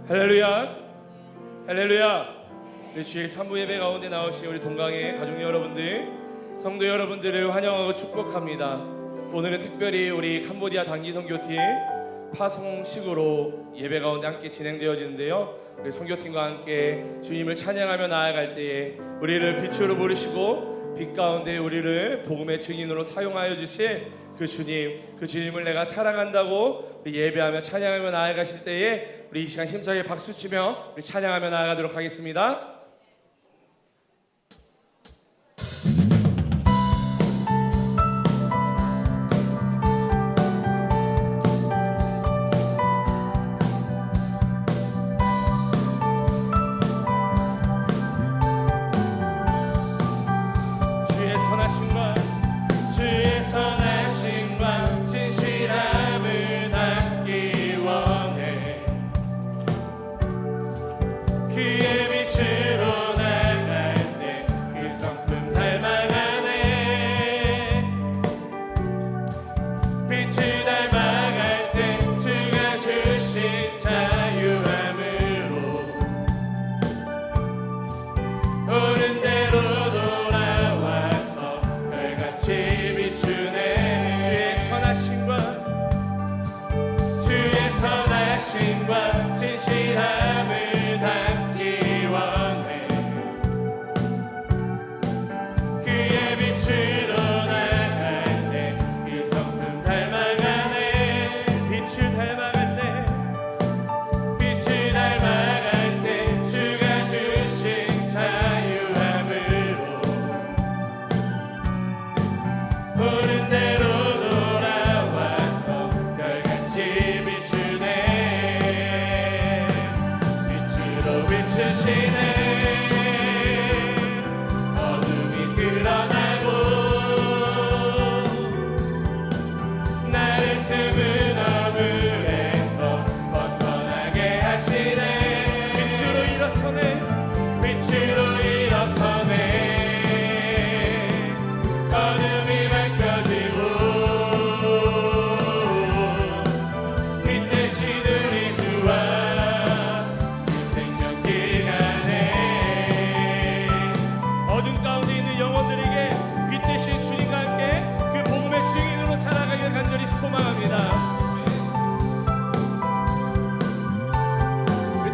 할렐루야, 할렐루야. 네, 주의 3부 예배 가운데 나오신 우리 동강의 가족 여러분들, 성도 여러분들을 환영하고 축복합니다. 오늘은 특별히 우리 캄보디아 단기 선교팀 파송식으로 예배 가운데 함께 진행되어지는데요, 우리 선교팀과 함께 주님을 찬양하며 나아갈 때에 우리를 빛으로 부르시고 빛 가운데 우리를 복음의 증인으로 사용하여 주실 그 주님을 내가 사랑한다고 예배하며 찬양하며 나아가실 때에 우리 이 시간 힘차게 박수치며 우리 찬양하며 나아가도록 하겠습니다.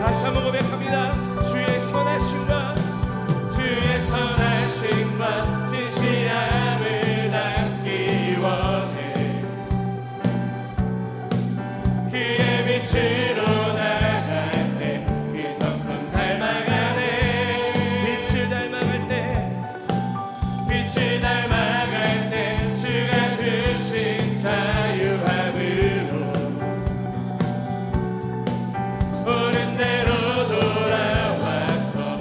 다시 한번 고백합니다. 주의 선하심과 진실함을 담기 원해. 그의 빛으로 나갈 때 그 성품 닮아가네. 빛을 닮아갈 때 주가 주신 자유함으로 옳은 대로 돌아와서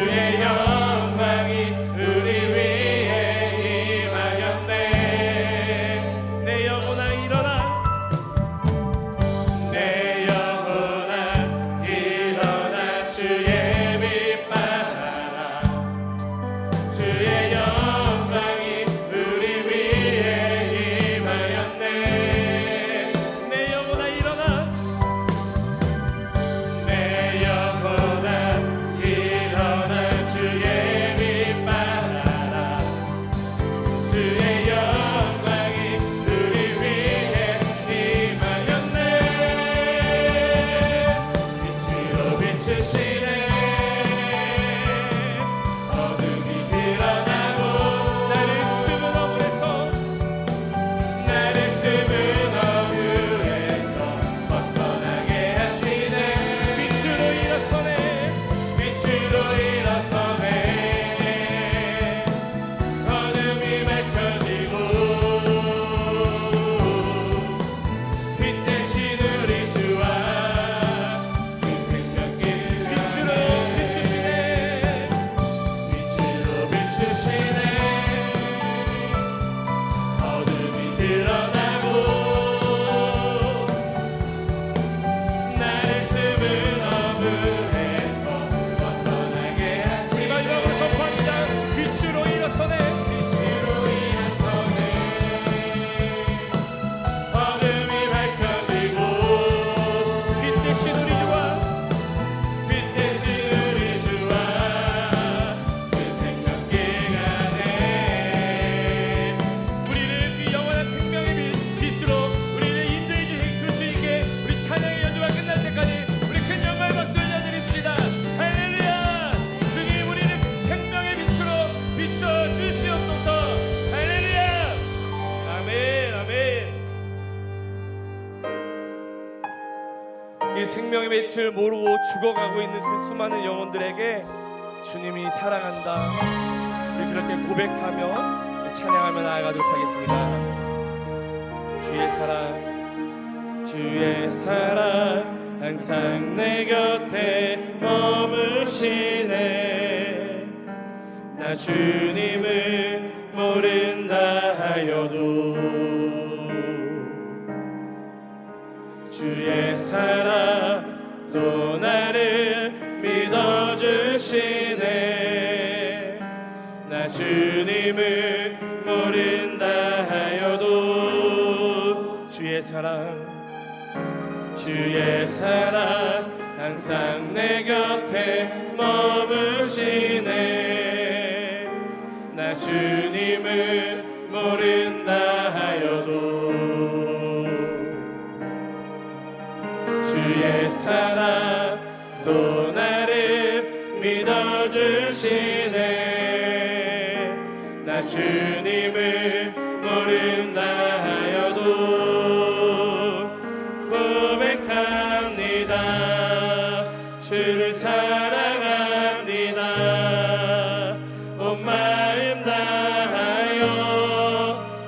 주의 영광이 우리 위에 임하였네. 내 영혼아 일어나, 내 영혼아 일어나 주의 빛 발하라. 주의 영광이 우리 위에 임하였네. 내 영혼아 일어나, 내 영혼아 일어나 주의 빛 발하라. 주의 영광이 우리 위에 임하였네. 빛으로 비추시네. 어둠이 드러나고 나를 숨은 어둠에서 벗어나게 하시네. 빛으로 일어서네. 빛으로 일어서네. 어둠이 밝혀지고 빛 대신 우리 주와 그 생명길 빛으로 비추시네. 빛으로 비추시네. 어둠이 드러나고 나를 숨은 어둠에서 벗어나게 하시네. 마지막으로 선포합니다. 빛으로 일어서네. 빛으로 일어서네. 어둠이 밝혀지고 빛 대신 우리 주와 빛 대신 우리 주와 그 생명길 가네. 우리를 그 영원한 생명의 빛으로 우리를 인도해 주신 그 주님께 우리 찬양의 연주가 끝날 때까지 우리 큰 영광 박수 올려드립시다. 할렐루야. 주님 우리를 생명의 빛으로 비춰 주시옵소서. 할렐루야. 아멘 아멘. 이 생명의 빛을 모르고 죽어가고 있는 그 수많은 영혼들에게 주님이 사랑한다, 우리 그렇게 고백하며 찬양하며 나아가도록 하겠습니다. 주의 사랑, 주의 사랑 항상 내 곁에 머무시네. 나 주님을 모른다 하여도 주의 사랑 또 나를 믿어주시네. 나 주님을 모른다 하여도 주의 사랑, 주의 사랑 항상 내 곁에 머무시네. 나 주님을 모른다 하여도 주의 사랑 또 나를 믿어주시네. 나 주님을 모른다 하여도 고백합니다. 주를 사랑합니다. 온 마음 다하여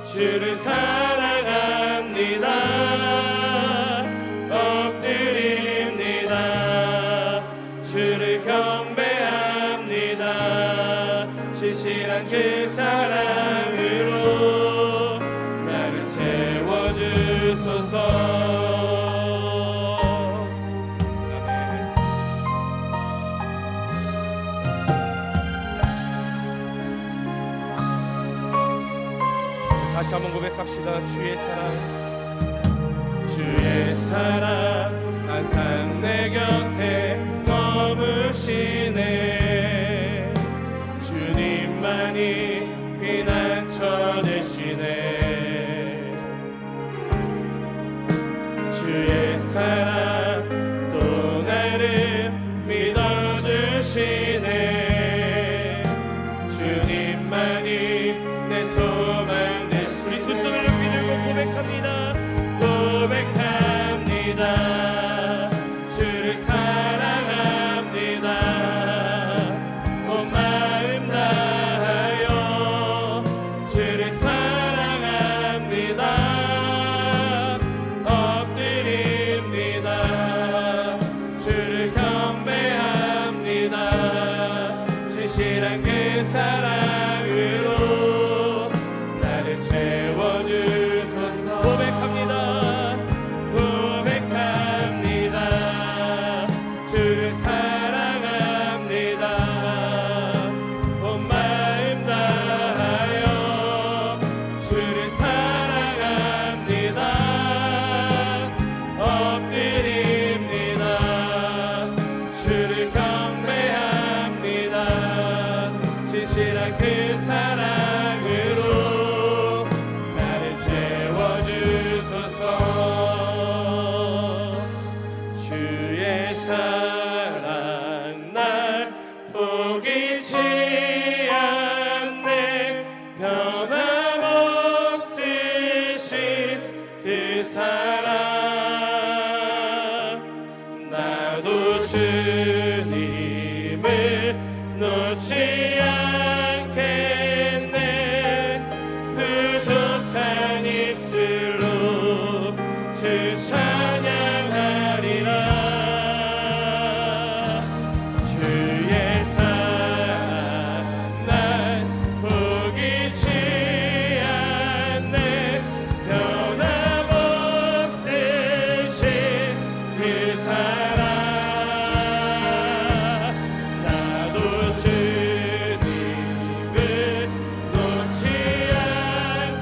주를 사랑합니다. 주를 경배합니다. 신실한 그 사랑으로 나를 채워주소서. 아멘. 다시 한번 고백합시다. 주의 사랑, 주의 사랑 항상 내 곁에 머무시네. 주님만이 피난처 되시네. 주의 사랑 또 나를 믿어주시네. 주님만이 내 소망 되시네. 우리 두 손을 높이 들고 고백합니다. 고백합니다. 주를 진실한 그 사랑으로 나를 채워주소서. 고백합니다. 고백합니다. 주를 사랑합니다. 온 마음 다하여 주를 사랑합니다. 엎드립니다. 주를 경배합니다. 진실한 그 사랑으로 나를 채워주소서. 주의 사랑 날 포기치 않네. 변함없으신 그 사랑 나도 주님을 놓지 않겠네. 부족한 입술로 주 찬양하리라. 주의 사랑 날 포기치 않네. 변함없으신 그 사랑 나도 주님을 놓지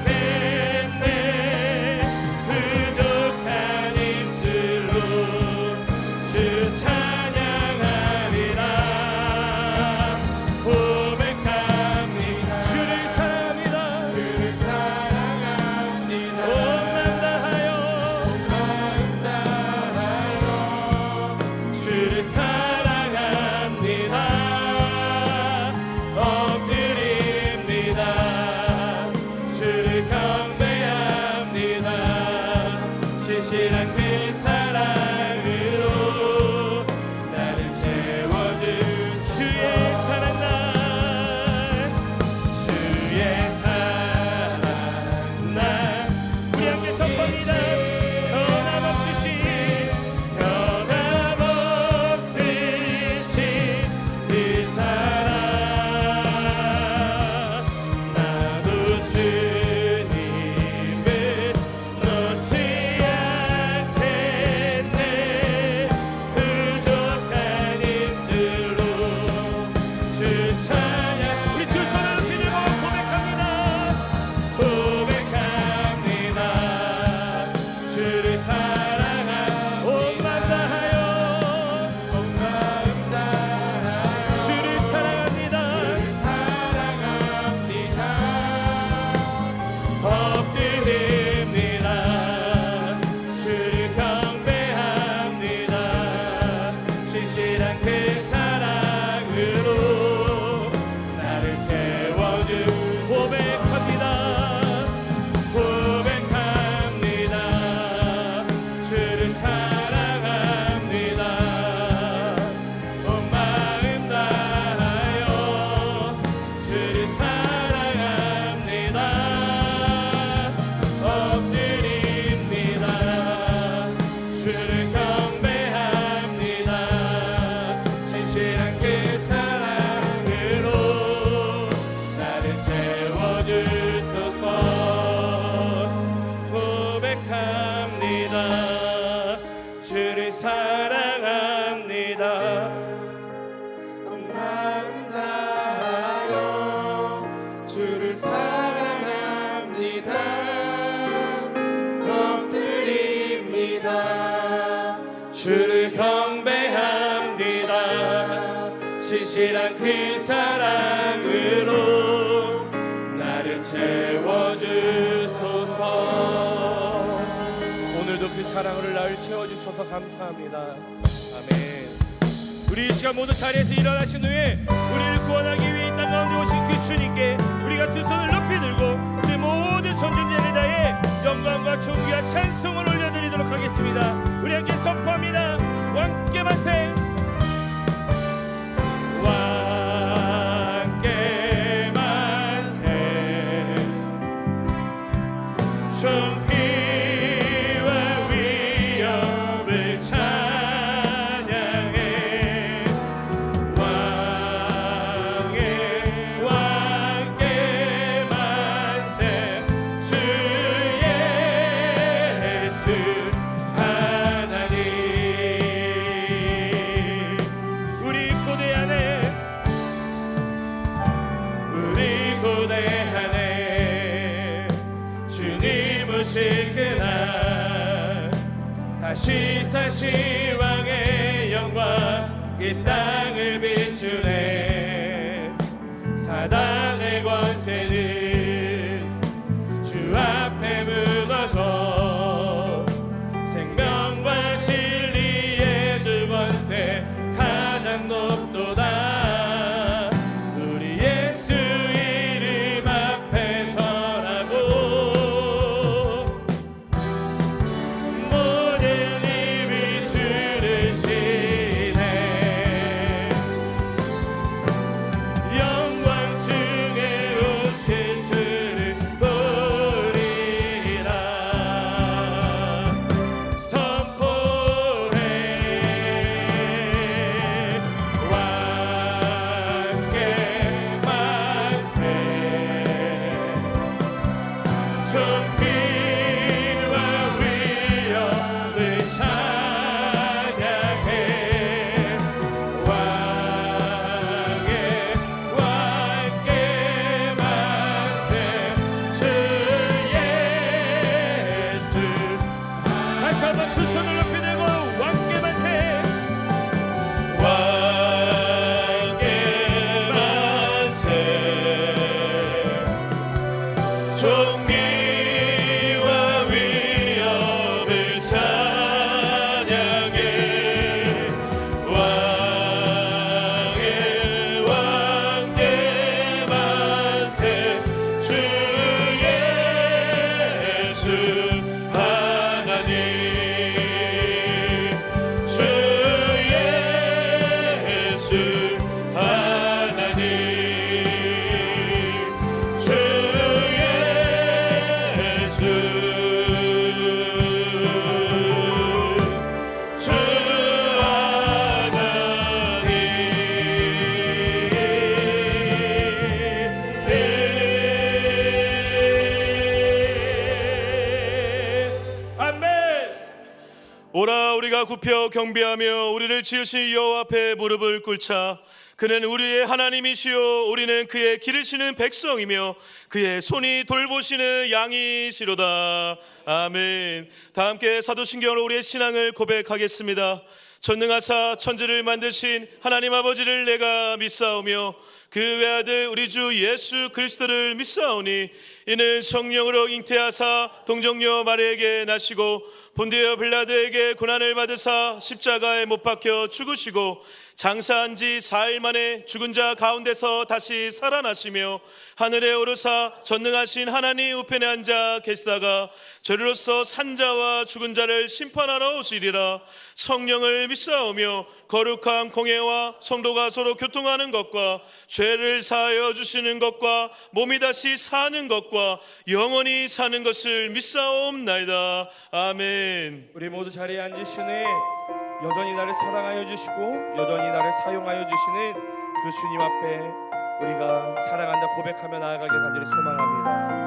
않겠네. 부족한 입술로 주 찬양하리라. 고백합니다. 주를 사랑합니다. 주를 사랑합니다. 온 마음 다하여 주를 사랑합니다. 엎드립니다. 주를 경배합니다. 진실한 그 사랑으로 나를 채워주. 주의 사랑 날 주의 사랑 날 우리 함께 선포합니다. 변함없으신 그 사랑 나도 주님을 놓지 않겠네. 부족한 입술로 주 찬양. 우리 두 손을 높이 들고 고백합니다. 고백합니다. 주를 사랑한 온 마음 다하여 주를 사랑합니다. 엎드립니다. 주를 경배합니다. 진실한 그 사랑으로 나를 채워주. 고백합니다. 고백합니다. 주를 사랑합니다. 온 마음 다하여 주를 사랑합니다. 엎드립니다. 주를 경배합니다. 진실한 그 사랑으로 나를 채워주소서. 고백합니다. 주를 사랑합니다. 온 마음 다하여 주를 사랑합니다. 엎드립니다. 주를 경배합니다. 진실한 그 사랑으로 나를 채워주소서. 오늘도 그 사랑으로 나를 채워주셔서 감사합니다. 아멘. 우리 이 시간 모두 자리에서 일어나신 후에 우리를 구원하기 위해 이 땅 가운데 오신 그 주님께 우리가 두 손을 높이 들고 그 모든 존재를 다해 영광과 존귀와 찬송을 올려드리도록 하겠습니다. 우리 함께 선포합니다. 왕께 만세. 왕께 만세. 존귀와 위엄을 찬양해. 왕의 고대하네. 주님 오실 그날 다시 사시 왕의 영광 이 땅을 비추네. 사단의 권세는 주 앞에 무너져 생명과 진리의 주 권세 가장 높도다. 우리 예수 이름 앞에 절하고 모든 입이 주를 시네. 영광 중에 오실 주를 부리라. 선포해 왕께 만세. 존귀와 위엄을 찬양해. 왕의 왕께 만세. 주 예수. 다시 한번 두 손을 높이 들고 왕께 만세. 왕께 만세. 존귀와 위엄을 찬양해. 왕의 왕께 만세. 주 예수 하나님. 주 예수 하나님. 주 예수 주 하나님. 아멘. 오라 우리가 굽혀 경배하며 우리를 지으신 여호와 앞에 무릎을 꿇자. 그는 우리의 하나님이시요 우리는 그의 기르시는 백성이며 그의 손이 돌보시는 양이시로다. 아멘. 다 함께 사도신경으로 우리의 신앙을 고백하겠습니다. 전능하사 천지를 만드신 하나님 아버지를 내가 믿사오며 그 외아들 우리 주 예수 그리스도를 믿사오니 이는 성령으로 잉태하사 동정녀 마리에게 나시고 본디오 빌라도에게 고난을 받으사 십자가에 못 박혀 죽으시고 장사한 지 4일 만에 죽은 자 가운데서 다시 살아나시며 하늘에 오르사 전능하신 하나님 우편에 앉아 계시다가 저리로서 산자와 죽은 자를 심판하러 오시리라. 성령을 믿사오며 거룩한 공예와 성도가 서로 교통하는 것과 죄를 사하여 주시는 것과 몸이 다시 사는 것과 영원히 사는 것을 믿사옵나이다. 아멘. 우리 모두 자리에 앉으시네. 여전히 나를 사랑하여 주시고 여전히 나를 사용하여 주시는 그 주님 앞에 우리가 사랑한다 고백하며 나아가길 간절히 소망합니다.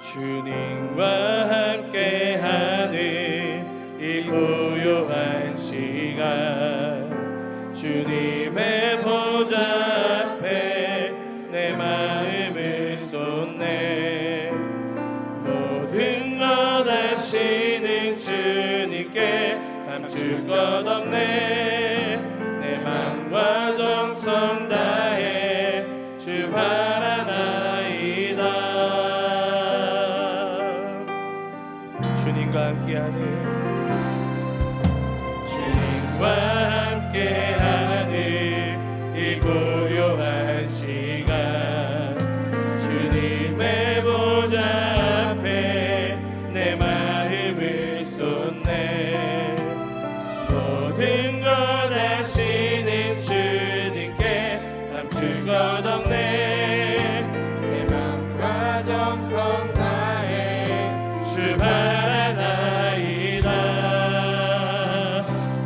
주님과 함께하는 이 고요한 시간 주님의 보좌 앞에 내 마음을 쏟네. 모든 것 아시는 주님께 감출 것 없네. 내 맘과 정성 다해 주 바라나이다. 주님과 함께하는 이 고요한 시간 주님의 보좌 앞에 내 마음을 쏟네. 모든 것 아시는 주님께 감출 것 없네. 내 맘과 정성 다해 주 바라나이다.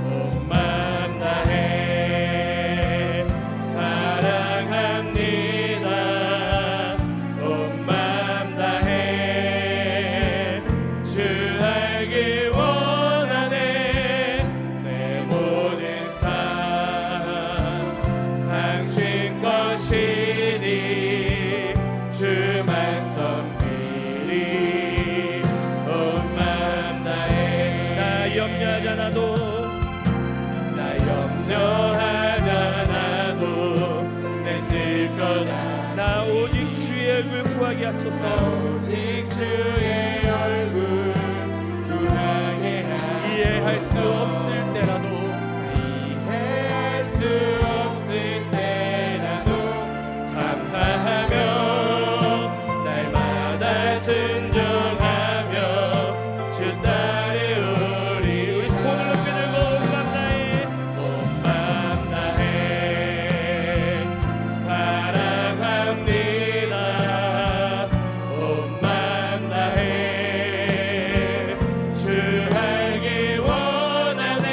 온 맘 다해 사랑합니다. 온 맘 다해 주 알길 원하네. 내 모든 삶 오직 주의 얼굴 구하게 하소서. 이해할 수 없을 때라도 이해할 수 없을 때라도 감사하며 날마다 순종하며 주 따르오리. 우리 손을 높이 들고 온 맘 다해 사랑합니다. 온 맘 다해 주 알기 원하네.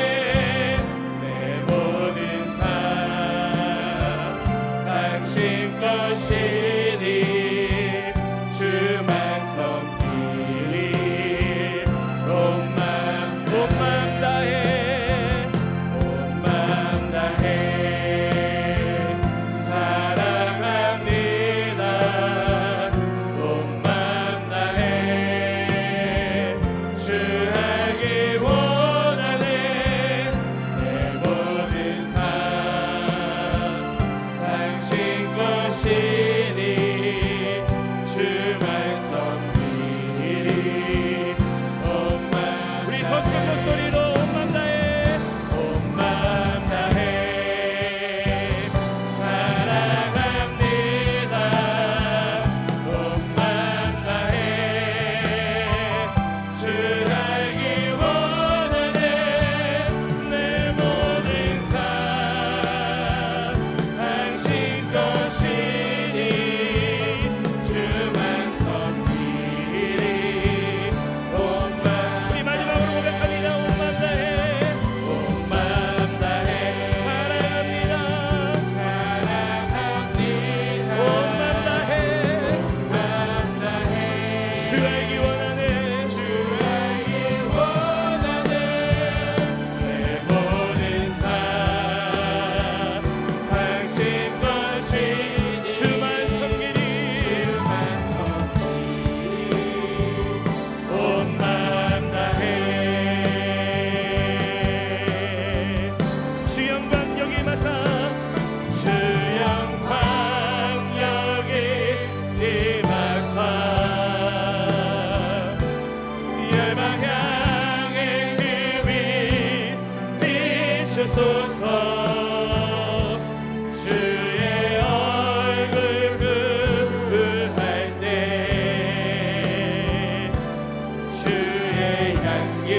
내 모든 삶 당신 것이니 주만 섬기리. 온 맘 다해 온 맘 다해 사랑합니다. 온 맘 다해 주 알기 원하네. 내 모든 삶 당신 것이니 주만 섬기리. 온 맘 우리 더 큰 목소리로 온 맘 다해 온 맘 다해 사랑합니다. 온 맘 다해 주 알기 원하네. 내 모든 삶 당신 것이니 주만 섬기리. 온 맘 우리 마지막으로 고백합니다. 온 맘 다해 온 맘 다해 사랑합니다. 온 맘 다해 주 알기 원하네. 주 알기 원하네. 내 모든 삶 당신 것이 주만 섬기리. 온 맘 다해 주 영광 여기 마사 주 영광 여기 임하사 열방 향해 그빛 비추소서. 주의 얼굴 구할 때 주의 향기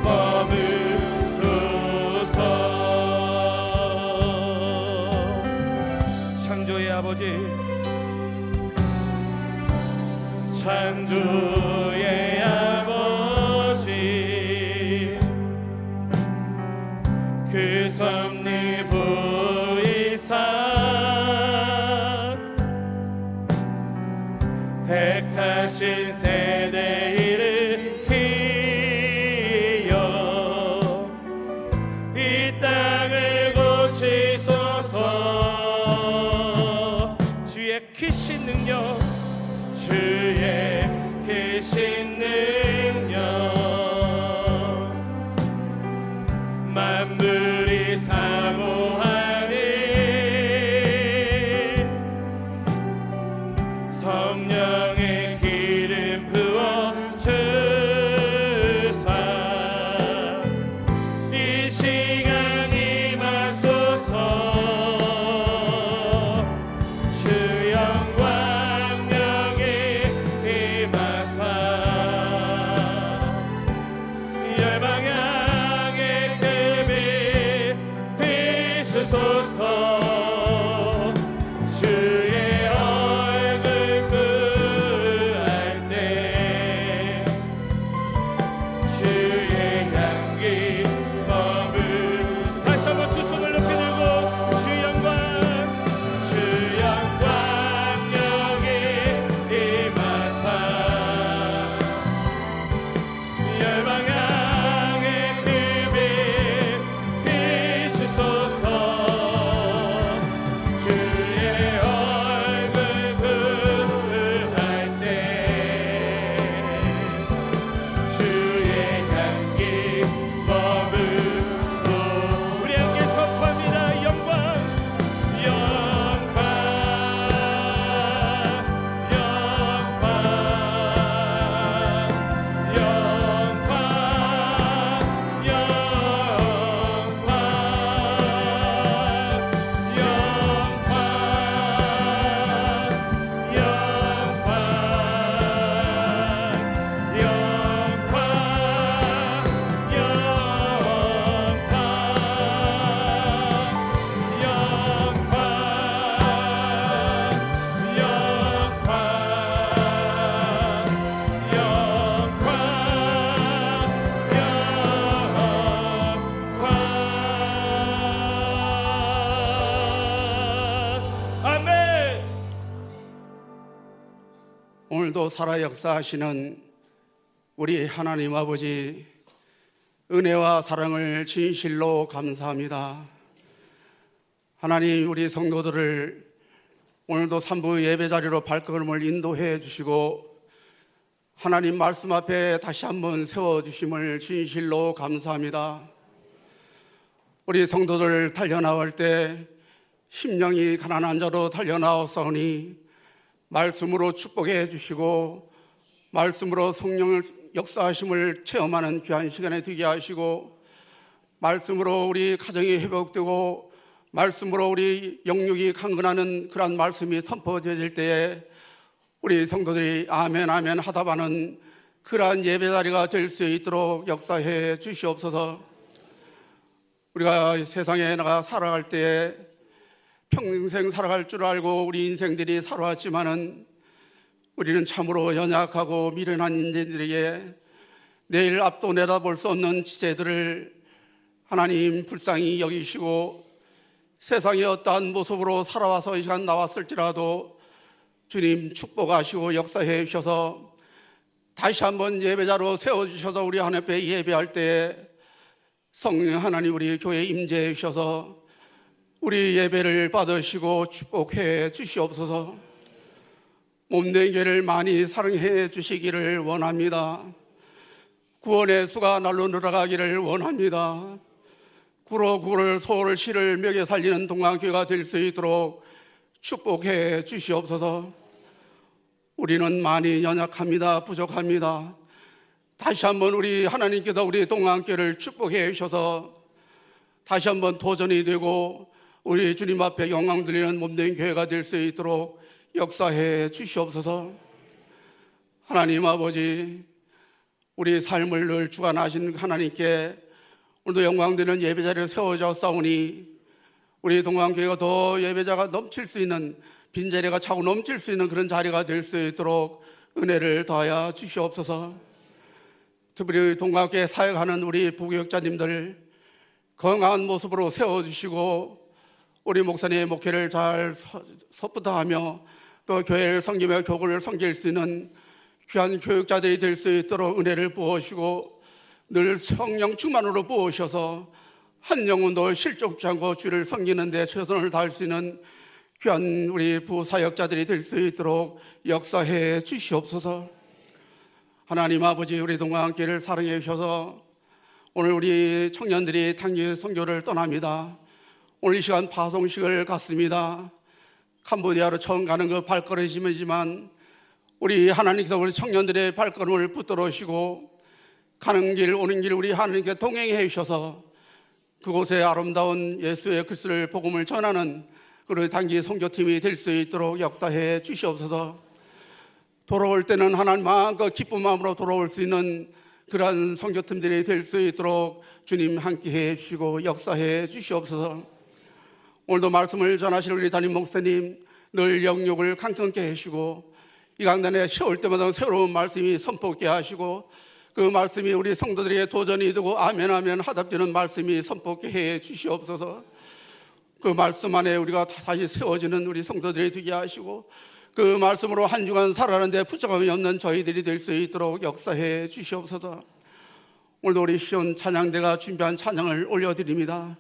머무소서. 창조의 아버지 창조의 아버지 그 섭리 보이사 택하신 세대 일으키여 이 땅을 고치소서. 주의 크신 능력 주의 크신 능력 만물이 사모하니 성령의 기름 부어 주사 이 시간 임하소서. 주 영광 여기 임하사 열방 향해 그빛 비추소서. 주의 얼굴 구할 때 주의 향기 머물. 다시 한번 두 손을 높이 들고 주 영광 여기 임하사 열방 향해 그빛 비추소서. 오늘도 살아 역사하시는 우리 하나님 아버지, 은혜와 사랑을 진실로 감사합니다. 하나님, 우리 성도들을 오늘도 3부 예배 자리로 발걸음을 인도해 주시고 하나님 말씀 앞에 다시 한번 세워주심을 진실로 감사합니다. 우리 성도들 달려나올 때 심령이 가난한 자로 달려나왔사오니 말씀으로 축복해 주시고 말씀으로 성령을 역사하심을 체험하는 귀한 시간에 되게 하시고 말씀으로 우리 가정이 회복되고 말씀으로 우리 영육이 강건하는 그러한 말씀이 선포되어질 때에 우리 성도들이 아멘 아멘 하다바는 그러한 예배자리가 될 수 있도록 역사해 주시옵소서. 우리가 세상에 나가 살아갈 때에 평생 살아갈 줄 알고 우리 인생들이 살아왔지만은 우리는 참으로 연약하고 미련한 인재들에게 내일 앞도 내다볼 수 없는 지체들을 하나님 불쌍히 여기시고 세상의 어떠한 모습으로 살아와서 이 시간 나왔을지라도 주님 축복하시고 역사해 주셔서 다시 한번 예배자로 세워주셔서 우리 하나님 앞에 예배할 때에 성령 하나님 우리 교회에 임재해 주셔서 우리 예배를 받으시고 축복해 주시옵소서. 몸된 교회를 많이 사랑해 주시기를 원합니다. 구원의 수가 날로 늘어가기를 원합니다. 구를 소를 시를 먹여 살리는 동안교회가 될 수 있도록 축복해 주시옵소서. 우리는 많이 연약합니다. 부족합니다. 다시 한번 우리 하나님께서 우리 동안교회를 축복해 주셔서 다시 한번 도전이 되고 우리 주님 앞에 영광 드리는 몸된 교회가 될 수 있도록 역사해 주시옵소서. 하나님 아버지, 우리 삶을 늘 주관하신 하나님께 오늘도 영광 드리는 예배자리를 세워졌사오니 우리 동안교회가 더 예배자가 넘칠 수 있는 빈자리가 차고 넘칠 수 있는 그런 자리가 될 수 있도록 은혜를 더하여 주시옵소서. 특별히 동안교회 사역하는 우리 부교육자님들 건강한 모습으로 세워주시고 우리 목사님의 목회를 잘 섭부다하며 또 교회를 섬기며 교구를 섬길 수 있는 귀한 교육자들이 될 수 있도록 은혜를 부으시고 늘 성령 충만으로 부으셔서 한 영혼도 실족지 않고 주를 섬기는 데 최선을 다할 수 있는 귀한 우리 부사역자들이 될 수 있도록 역사해 주시옵소서. 하나님 아버지, 우리 동안교회를 사랑해 주셔서 오늘 우리 청년들이 단기 선교를 떠납니다. 오늘 이 시간 파송식을 갖습니다. 캄보디아로 처음 가는 그 발걸음이지만 우리 하나님께서 우리 청년들의 발걸음을 붙들으시고 가는 길 오는 길 우리 하나님께 동행해 주셔서 그곳에 아름다운 예수의 그리스도의 복음을 전하는 그런 단기 선교팀이 될 수 있도록 역사해 주시옵소서. 돌아올 때는 하나님 마음껏 기쁜 마음으로 돌아올 수 있는 그러한 선교팀들이 될 수 있도록 주님 함께해 주시고 역사해 주시옵소서. 오늘도 말씀을 전하실 우리 담임 목사님 늘 영육을 강건케 하시고 이 강단에 세울 때마다 새로운 말씀이 선포케 하시고 그 말씀이 우리 성도들에게 도전이 되고 아멘 아멘 하답되는 말씀이 선포케 해 주시옵소서. 그 말씀 안에 우리가 다시 세워지는 우리 성도들이 되게 하시고 그 말씀으로 한 주간 살아가는데 부족함이 없는 저희들이 될 수 있도록 역사해 주시옵소서. 오늘도 우리 시온 찬양대가 준비한 찬양을 올려드립니다.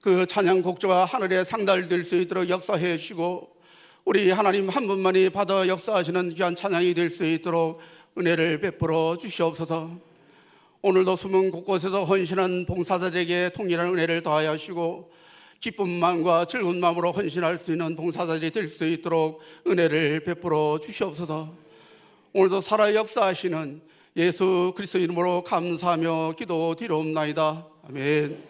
그 찬양 곡조가 하늘에 상달될 수 있도록 역사해 주시고 우리 하나님 한 분만이 받아 역사하시는 귀한 찬양이 될 수 있도록 은혜를 베풀어 주시옵소서. 오늘도 숨은 곳곳에서 헌신한 봉사자들에게 통일한 은혜를 더하여 주시고 기쁜 마음과 즐거운 마음으로 헌신할 수 있는 봉사자들이 될 수 있도록 은혜를 베풀어 주시옵소서. 오늘도 살아 역사하시는 예수 그리스도 이름으로 감사하며 기도드리옵나이다. 아멘.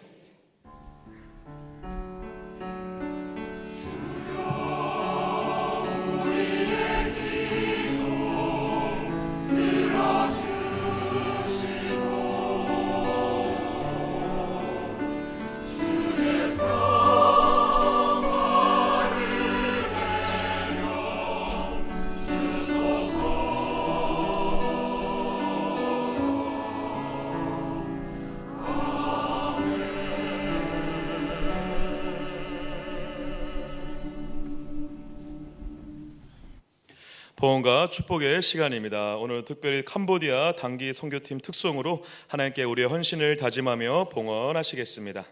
봉헌과 축복의 시간입니다. 오늘 특별히 캄보디아 단기 선교팀 특송으로 하나님께 우리의 헌신을 다짐하며 봉헌하시겠습니다.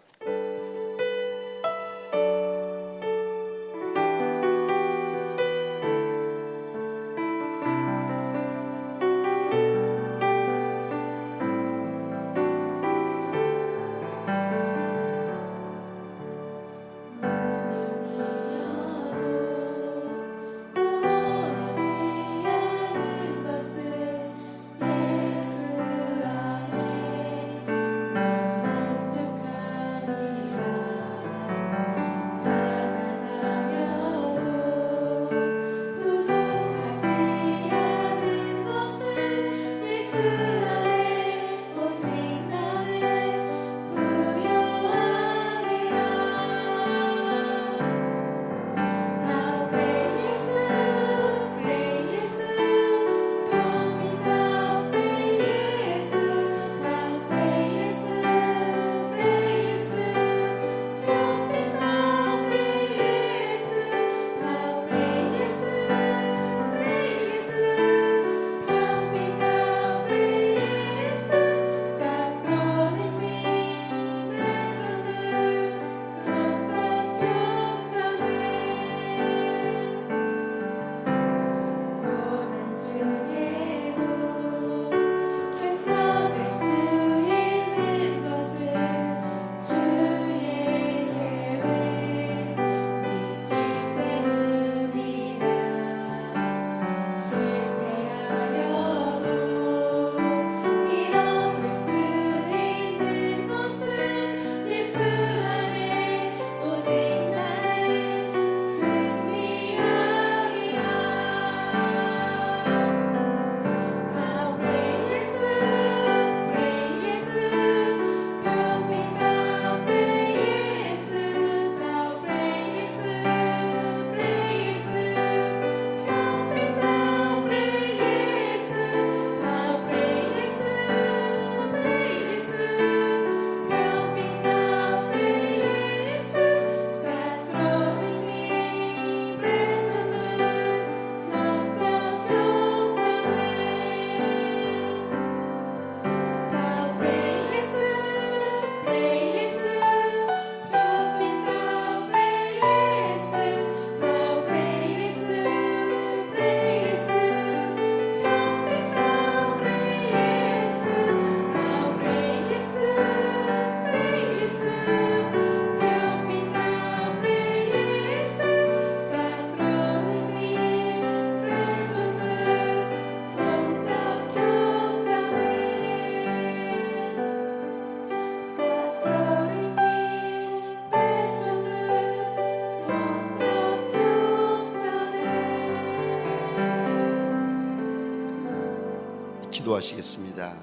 기도하시겠습니다.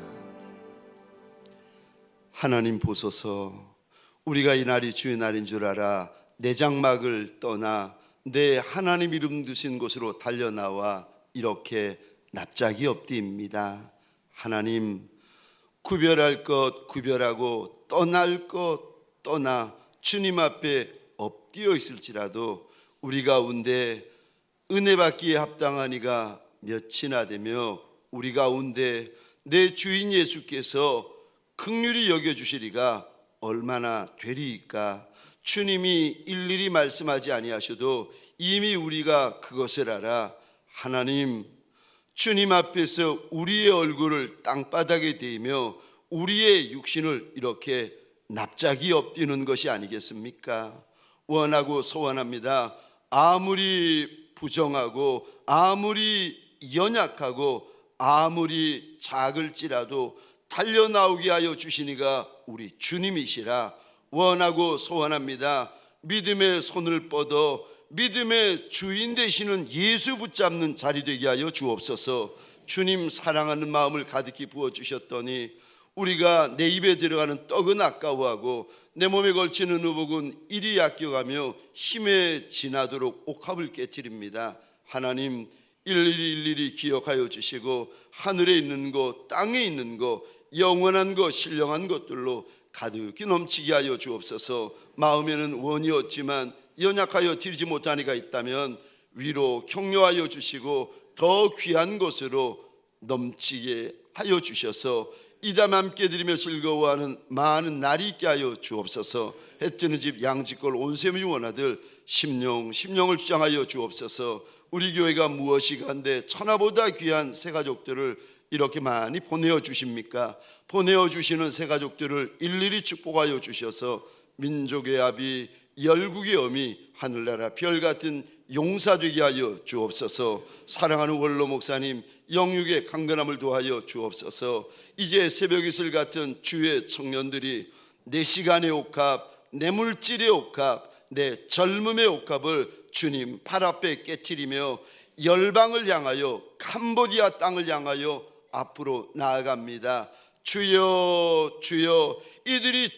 하나님 보소서, 우리가 이 날이 주의 날인 줄 알아 내 장막을 떠나 내 하나님 이름 두신 곳으로 달려나와 이렇게 납작이 없디입니다. 하나님, 구별할 것 구별하고 떠날 것 떠나 주님 앞에 엎드려 있을지라도 우리 가운데 은혜 받기에 합당한 이가 몇이나 되며 우리 가운데 내 주인 예수께서 긍휼히 여겨주시리가 얼마나 되리이까. 주님이 일일이 말씀하지 아니하셔도 이미 우리가 그것을 알아 하나님, 주님 앞에서 우리의 얼굴을 땅바닥에 대이며 우리의 육신을 이렇게 납작이 엎드리는 것이 아니겠습니까? 원하고 소원합니다. 아무리 부정하고 아무리 연약하고 아무리 작을지라도 달려나오게 하여 주시니가 우리 주님이시라. 원하고 소원합니다. 믿음의 손을 뻗어 믿음의 주인 되시는 예수 붙잡는 자리 되게 하여 주옵소서. 주님 사랑하는 마음을 가득히 부어주셨더니 우리가 내 입에 들어가는 떡은 아까워하고 내 몸에 걸치는 의복은 이리 아껴가며 힘에 지나도록 옥합을 깨뜨립니다. 하나님, 일일이 기억하여 주시고 하늘에 있는 것, 땅에 있는 것, 영원한 것, 신령한 것들로 가득히 넘치게 하여 주옵소서. 마음에는 원이 없지만 연약하여 드리지 못한 이가 있다면 위로 격려하여 주시고 더 귀한 것으로 넘치게 하여 주셔서 이 담 함께 드리며 즐거워하는 많은 날이 있게 하여 주옵소서. 해 뜨는 집 양지골 온세미 원아들 심령을 주장하여 주옵소서. 우리 교회가 무엇이 간데 천하보다 귀한 새 가족들을 이렇게 많이 보내어 주십니까? 보내어 주시는 새 가족들을 일일이 축복하여 주셔서 민족의 아비 열국의 어미 하늘나라 별 같은 용사되게 하여 주옵소서. 사랑하는 원로 목사님 영육의 강건함을 도하여 주옵소서. 이제 새벽 이슬 같은 주의 청년들이 내 시간의 옥합, 내 물질의 옥합, 내 젊음의 옥합을 주님 팔 앞에 깨트리며 열방을 향하여 캄보디아 땅을 향하여 앞으로 나아갑니다. 주여 주여, 이들이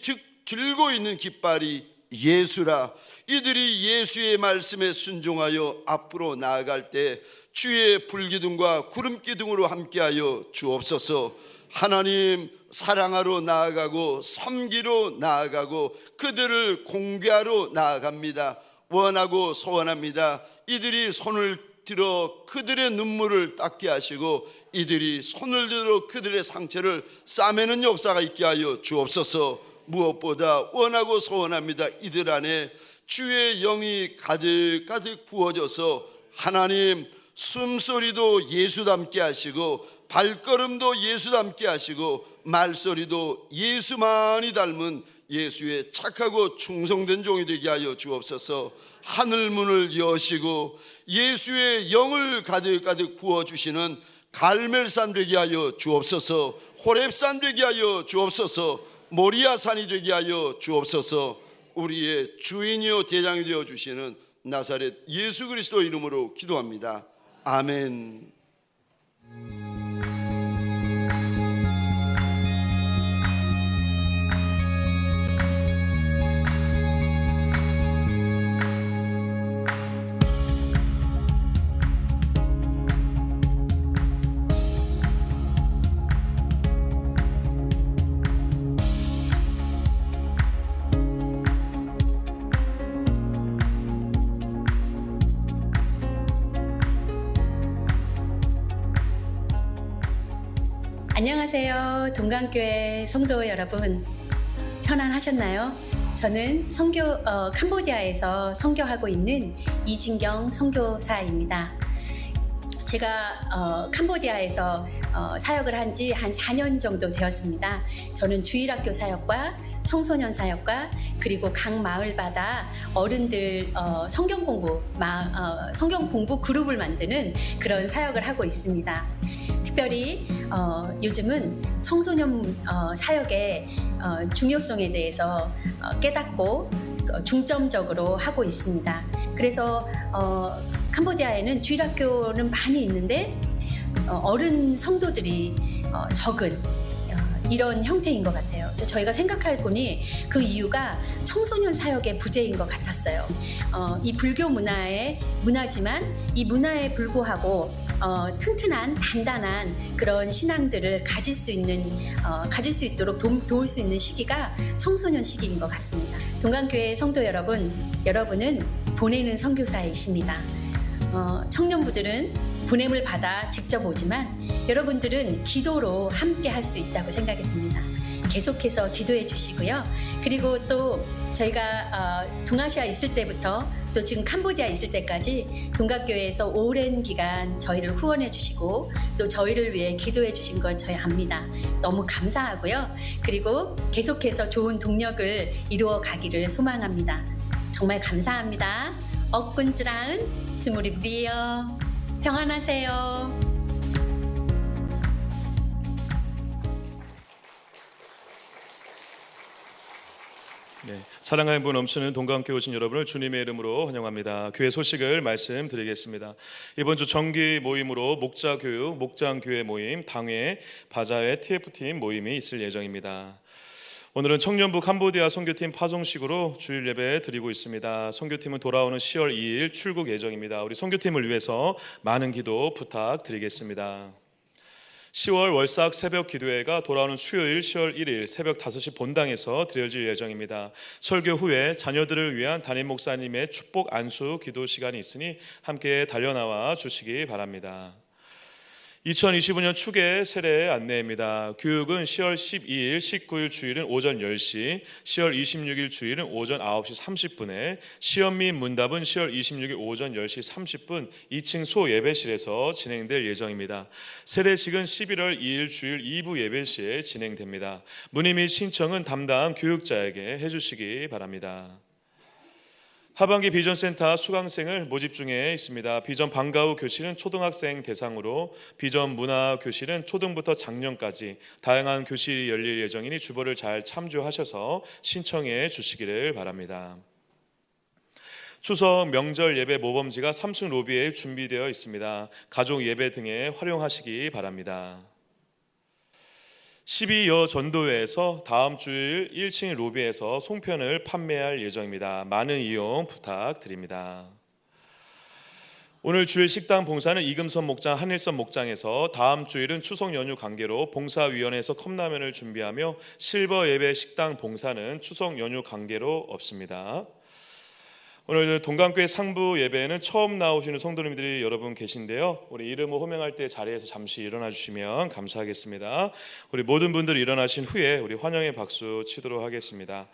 들고 있는 깃발이 예수라. 이들이 예수의 말씀에 순종하여 앞으로 나아갈 때 주의 불기둥과 구름기둥으로 함께하여 주옵소서. 하나님, 사랑하러 나아가고 섬기러 나아가고 그들을 공개하러 나아갑니다. 원하고 소원합니다. 이들이 손을 들어 그들의 눈물을 닦게 하시고 이들이 손을 들어 그들의 상처를 싸매는 역사가 있게 하여 주옵소서. 무엇보다 원하고 소원합니다. 이들 안에 주의 영이 가득가득 부어져서 하나님, 숨소리도 예수 닮게 하시고 발걸음도 예수 닮게 하시고 말소리도 예수만이 닮은 예수의 착하고 충성된 종이 되게 하여 주옵소서. 하늘문을 여시고 예수의 영을 가득가득 부어주시는 갈멜산 되게 하여 주옵소서. 호렙산 되게 하여 주옵소서. 모리아산이 되게 하여 주옵소서. 우리의 주인이요 대장이 되어 주시는 나사렛 예수 그리스도 이름으로 기도합니다. 아멘. 안녕하세요. 동강교회 성도 여러분, 편안하셨나요? 저는 캄보디아에서 선교하고 있는 이진경 선교사입니다. 제가 캄보디아에서 사역을 한 지 한 4년 정도 되었습니다. 저는 주일학교 사역과 청소년 사역과 그리고 각 마을마다 어른들 성경 공부 그룹을 만드는 그런 사역을 하고 있습니다. 특별히 요즘은 청소년 사역의 중요성에 대해서 깨닫고 중점적으로 하고 있습니다. 그래서 캄보디아에는 주일학교는 많이 있는데 어른 성도들이 적은 이런 형태인 것 같아요. 그래서 저희가 생각해 보니 그 이유가 청소년 사역의 부재인 것 같았어요. 이 불교 문화지만 이 문화에 불구하고 튼튼한 단단한 그런 신앙들을 가질 수 있도록 도울 수 있는 시기가 청소년 시기인 것 같습니다. 동강교회 성도 여러분, 여러분은 보내는 선교사이십니다. 청년부들은 보냄을 받아 직접 오지만 여러분들은 기도로 함께 할 수 있다고 생각이 듭니다. 계속해서 기도해 주시고요. 그리고 또 저희가 동아시아 있을 때부터 또 지금 캄보디아 있을 때까지 동각교회에서 오랜 기간 저희를 후원해 주시고 또 저희를 위해 기도해 주신 건 저희 압니다. 너무 감사하고요. 그리고 계속해서 좋은 동력을 이루어 가기를 소망합니다. 정말 감사합니다. 억군즈라은 주무리브리요. 평안하세요. 네, 사랑하는 분 넘치는 동강교회 오신 여러분을 주님의 이름으로 환영합니다. 교회 소식을 말씀드리겠습니다. 이번 주 정기 모임으로 목자교육, 목장교회 모임, 당회, 바자회, TF팀 모임이 있을 예정입니다. 오늘은 청년부 캄보디아 선교팀 파송식으로 주일 예배 드리고 있습니다. 선교팀은 돌아오는 10월 2일 출국 예정입니다. 우리 선교팀을 위해서 많은 기도 부탁드리겠습니다. 10월 월삭 새벽 기도회가 돌아오는 수요일 10월 1일 새벽 5시 본당에서 드려질 예정입니다. 설교 후에 자녀들을 위한 담임 목사님의 축복 안수 기도 시간이 있으니 함께 달려나와 주시기 바랍니다. 2025년 추계 세례 안내입니다. 교육은 10월 12일, 19일 주일은 오전 10시, 10월 26일 주일은 오전 9시 30분에, 시험 및 문답은 10월 26일 오전 10시 30분 2층 소 예배실에서 진행될 예정입니다. 세례식은 11월 2일 주일 2부 예배시에 진행됩니다. 문의 및 신청은 담당 교육자에게 해주시기 바랍니다. 하반기 비전센터 수강생을 모집 중에 있습니다. 비전 방과 후 교실은 초등학생 대상으로, 비전 문화 교실은 초등부터 작년까지 다양한 교실이 열릴 예정이니 주보를 잘 참조하셔서 신청해 주시기를 바랍니다. 추석 명절 예배 모범지가 3층 로비에 준비되어 있습니다. 가족 예배 등에 활용하시기 바랍니다. 12여 전도회에서 다음 주일 1층 로비에서 송편을 판매할 예정입니다. 많은 이용 부탁드립니다. 오늘 주일 식당 봉사는 이금선 목장, 한일선 목장에서, 다음 주일은 추석 연휴 관계로 봉사위원회에서 컵라면을 준비하며, 실버 예배 식당 봉사는 추석 연휴 관계로 없습니다. 오늘 동강교회 상부 예배에는 처음 나오시는 성도님들이 여러분 계신데요. 우리 이름을 호명할 때 자리에서 잠시 일어나 주시면 감사하겠습니다. 우리 모든 분들이 일어나신 후에 우리 환영의 박수 치도록 하겠습니다.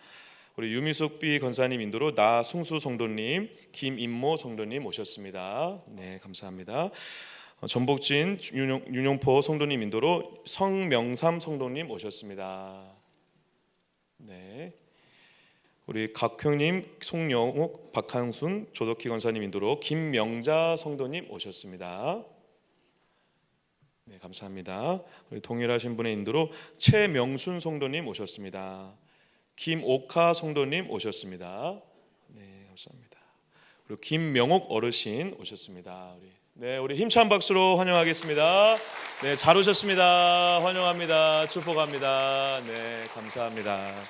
우리 유미숙 B 권사님 인도로 나승수 성도님, 김인모 성도님 오셨습니다. 네, 감사합니다. 전복진 윤용포 성도님 인도로 성명삼 성도님 오셨습니다. 네. 우리 각형님, 송영욱, 박한순, 조덕희 권사님 인도로 김명자 성도님 오셨습니다. 네, 감사합니다. 우리 동일하신 분의 인도로 최명순 성도님 오셨습니다. 김옥하 성도님 오셨습니다. 네, 감사합니다. 그리고 김명옥 어르신 오셨습니다. 우리 힘찬 박수로 환영하겠습니다. 네, 잘 오셨습니다. 환영합니다. 축복합니다. 네, 감사합니다.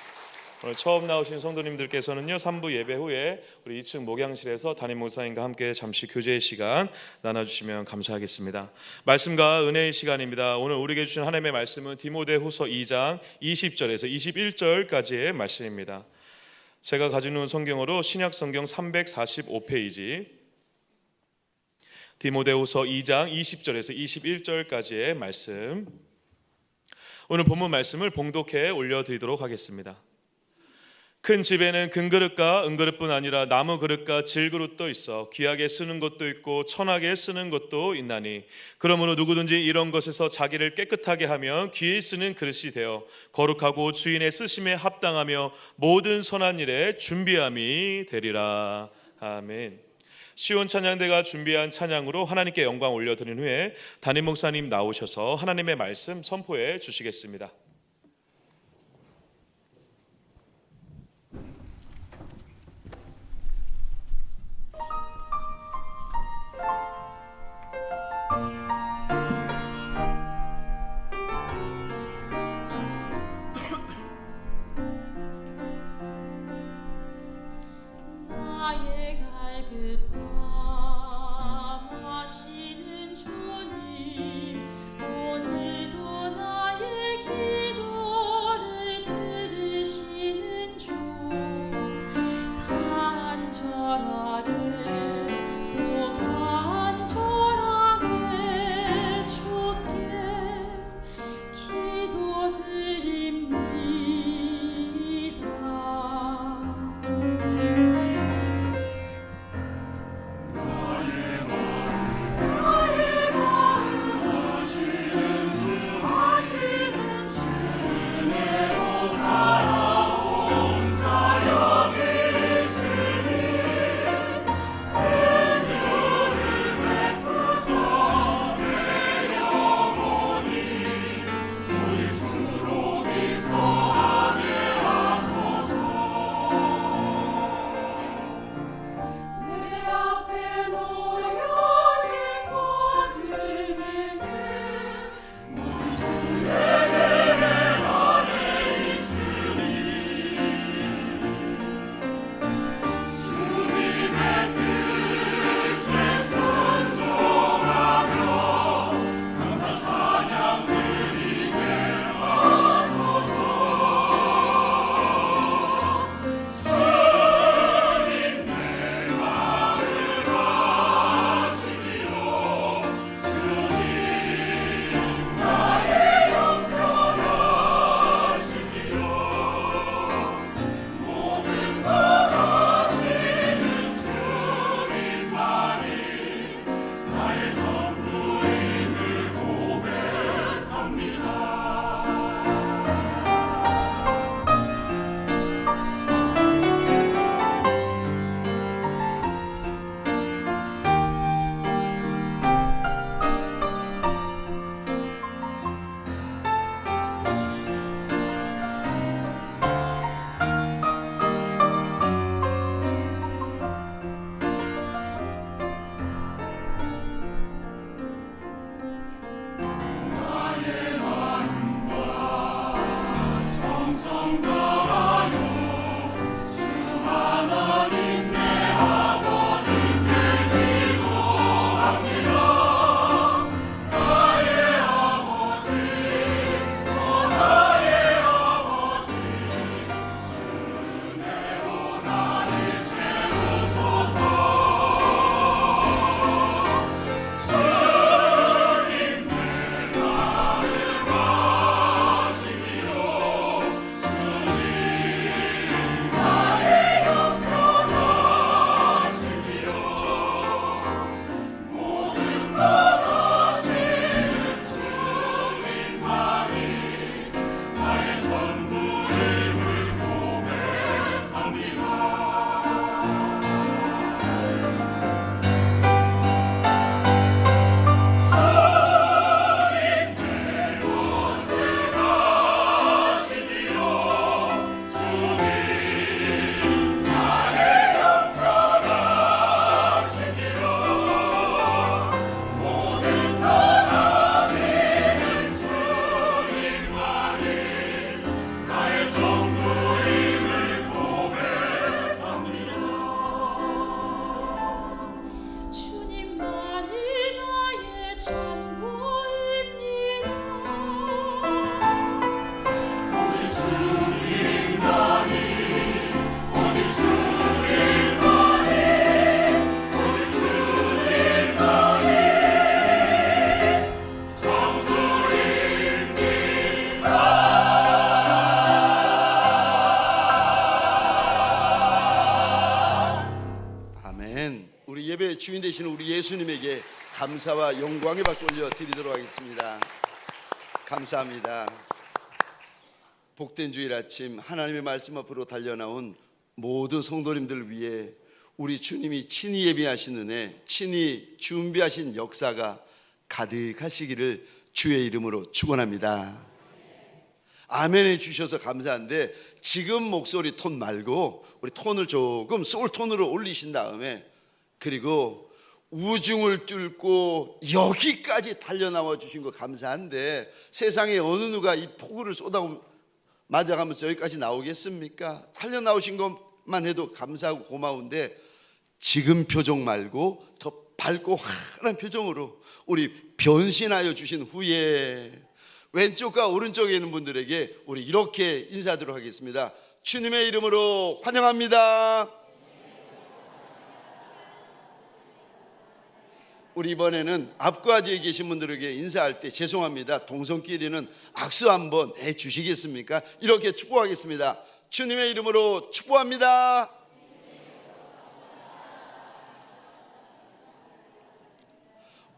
오늘 처음 나오신 성도님들께서는요, 3부 예배 후에 우리 2층 목양실에서 담임 목사님과 함께 잠시 교제의 시간 나눠주시면 감사하겠습니다. 말씀과 은혜의 시간입니다. 오늘 우리에게 주신 하나님의 말씀은 디모데후서 2장 20절에서 21절까지의 말씀입니다. 제가 가지고 있는 성경으로 신약성경 345페이지, 디모데후서 2장 20절에서 21절까지의 말씀, 오늘 본문 말씀을 봉독해 올려드리도록 하겠습니다. 큰 집에는 금그릇과 은그릇뿐 아니라 나무 그릇과 질그릇도 있어 귀하게 쓰는 것도 있고 천하게 쓰는 것도 있나니, 그러므로 누구든지 이런 것에서 자기를 깨끗하게 하면 귀에 쓰는 그릇이 되어 거룩하고 주인의 쓰심에 합당하며 모든 선한 일에 준비함이 되리라. 아멘. 시온 찬양대가 준비한 찬양으로 하나님께 영광 올려드린 후에 담임 목사님 나오셔서 하나님의 말씀 선포해 주시겠습니다. 하시는 주님, 오늘도 나의 길 아멘. 우리 예배 주인 되시는 우리 예수님에게 감사와 영광의 박수 올려 드리도록 하겠습니다. 감사합니다. 복된 주일 아침 하나님의 말씀 앞으로 달려나온 모든 성도님들 위해 우리 주님이 친히 예비하신 은혜, 친히 준비하신 역사가 가득하시기를 주의 이름으로 축원합니다. 아멘 해주셔서 감사한데, 지금 목소리 톤 말고 우리 톤을 조금 소울 톤으로 올리신 다음에, 그리고 우중을 뚫고 여기까지 달려나와 주신 거 감사한데, 세상에 어느 누가 이 폭우를 쏟아 맞아가면서 여기까지 나오겠습니까? 달려나오신 것만 해도 감사하고 고마운데, 지금 표정 말고 더 밝고 환한 표정으로 우리 변신하여 주신 후에 왼쪽과 오른쪽에 있는 분들에게 우리 이렇게 인사드리도록 하겠습니다. 주님의 이름으로 환영합니다. 우리 이번에는 앞과 뒤에 계신 분들에게 인사할 때 죄송합니다. 동성끼리는 악수 한번 해주시겠습니까? 이렇게 축복하겠습니다. 주님의 이름으로 축복합니다.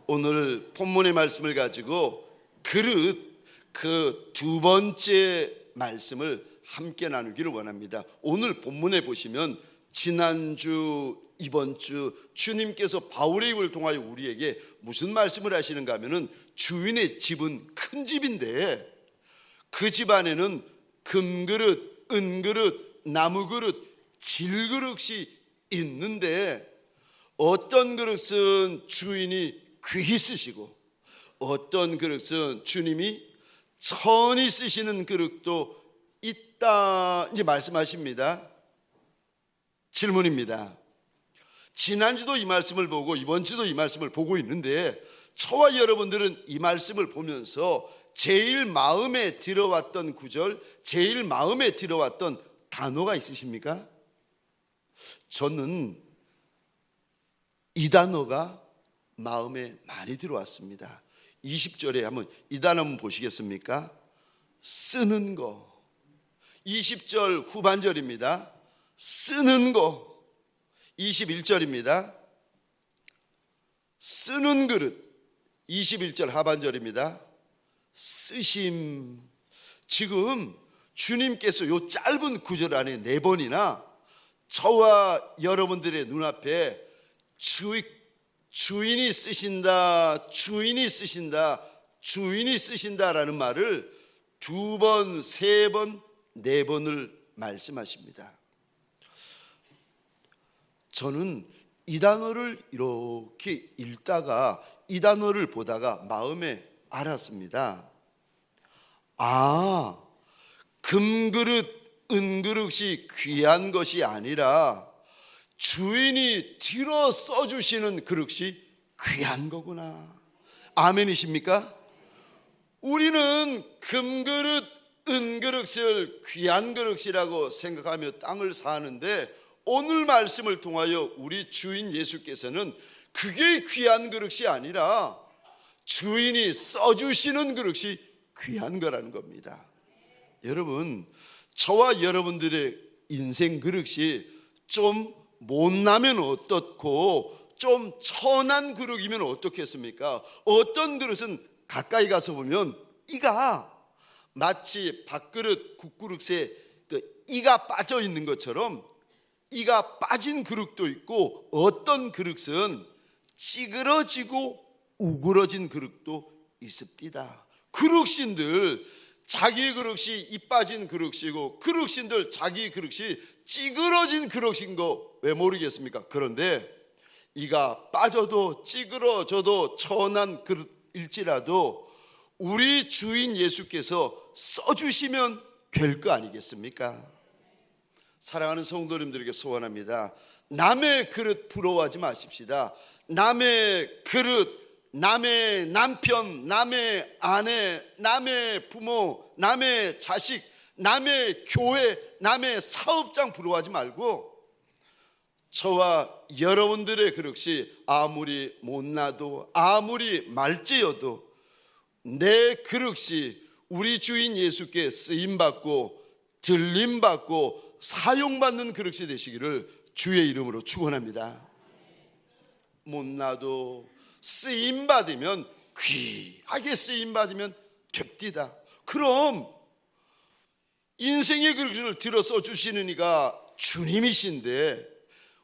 오늘 본문의 말씀을 가지고 그릇 그 두 번째 말씀을 함께 나누기를 원합니다. 오늘 본문에 보시면 지난주 이번 주 주님께서 바울의 입을 통하여 우리에게 무슨 말씀을 하시는가 하면은, 주인의 집은 큰 집인데 그 집 안에는 금그릇, 은그릇, 나무그릇, 질그릇이 있는데, 어떤 그릇은 주인이 귀히 쓰시고 어떤 그릇은 주님이 천히 쓰시는 그릇도 있다, 이제 말씀하십니다. 질문입니다. 지난주도 이 말씀을 보고 이번 주도 이 말씀을 보고 있는데, 저와 여러분들은 이 말씀을 보면서 제일 마음에 들어왔던 구절, 제일 마음에 들어왔던 단어가 있으십니까? 저는 이 단어가 마음에 많이 들어왔습니다. 20절에 한번 이 단어 한번 보시겠습니까? 쓰는 거. 20절 후반절입니다. 쓰는 거. 21절입니다. 쓰는 그릇. 21절 하반절입니다. 쓰심. 지금 주님께서 요 짧은 구절 안에 4번이나 저와 여러분들의 눈앞에 주인이 쓰신다, 주인이 쓰신다, 주인이 쓰신다라는 말을 2번, 3번, 4번을 말씀하십니다. 저는 이 단어를 이렇게 읽다가, 이 단어를 보다가 마음에 알았습니다. 아, 금그릇, 은그릇이 귀한 것이 아니라 주인이 들어 써주시는 그릇이 귀한 거구나. 아멘이십니까? 우리는 금그릇, 은그릇을 귀한 그릇이라고 생각하며 땅을 사는데, 오늘 말씀을 통하여 우리 주인 예수께서는 그게 귀한 그릇이 아니라 주인이 써주시는 그릇이 귀한 거라는 겁니다. 여러분, 저와 여러분들의 인생 그릇이 좀 못나면 어떻고 좀 천한 그릇이면 어떻겠습니까? 어떤 그릇은 가까이 가서 보면 이가 마치 밥그릇, 국그릇에 그 이가 빠져 있는 것처럼 이가 빠진 그릇도 있고, 어떤 그릇은 찌그러지고 우그러진 그릇도 있습니다. 그릇신들 자기 그릇이 이 빠진 그릇이고, 그릇신들 자기 그릇이 찌그러진 그릇인 거 왜 모르겠습니까? 그런데 이가 빠져도 찌그러져도 천한 그릇일지라도 우리 주인 예수께서 써주시면 될 거 아니겠습니까? 사랑하는 성도님들에게 소원합니다. 남의 그릇 부러워하지 마십시다. 남의 그릇, 남의 남편, 남의 아내, 남의 부모, 남의 자식, 남의 교회, 남의 사업장 부러워하지 말고, 저와 여러분들의 그릇이 아무리 못나도 아무리 말찌여도 내 그릇이 우리 주인 예수께 쓰임받고 들림받고 사용받는 그릇이 되시기를 주의 이름으로 축원합니다. 못나도 쓰임 받으면 귀하게 쓰임 받으면 됩디다. 그럼 인생의 그릇을 들어 써 주시는 이가 주님이신데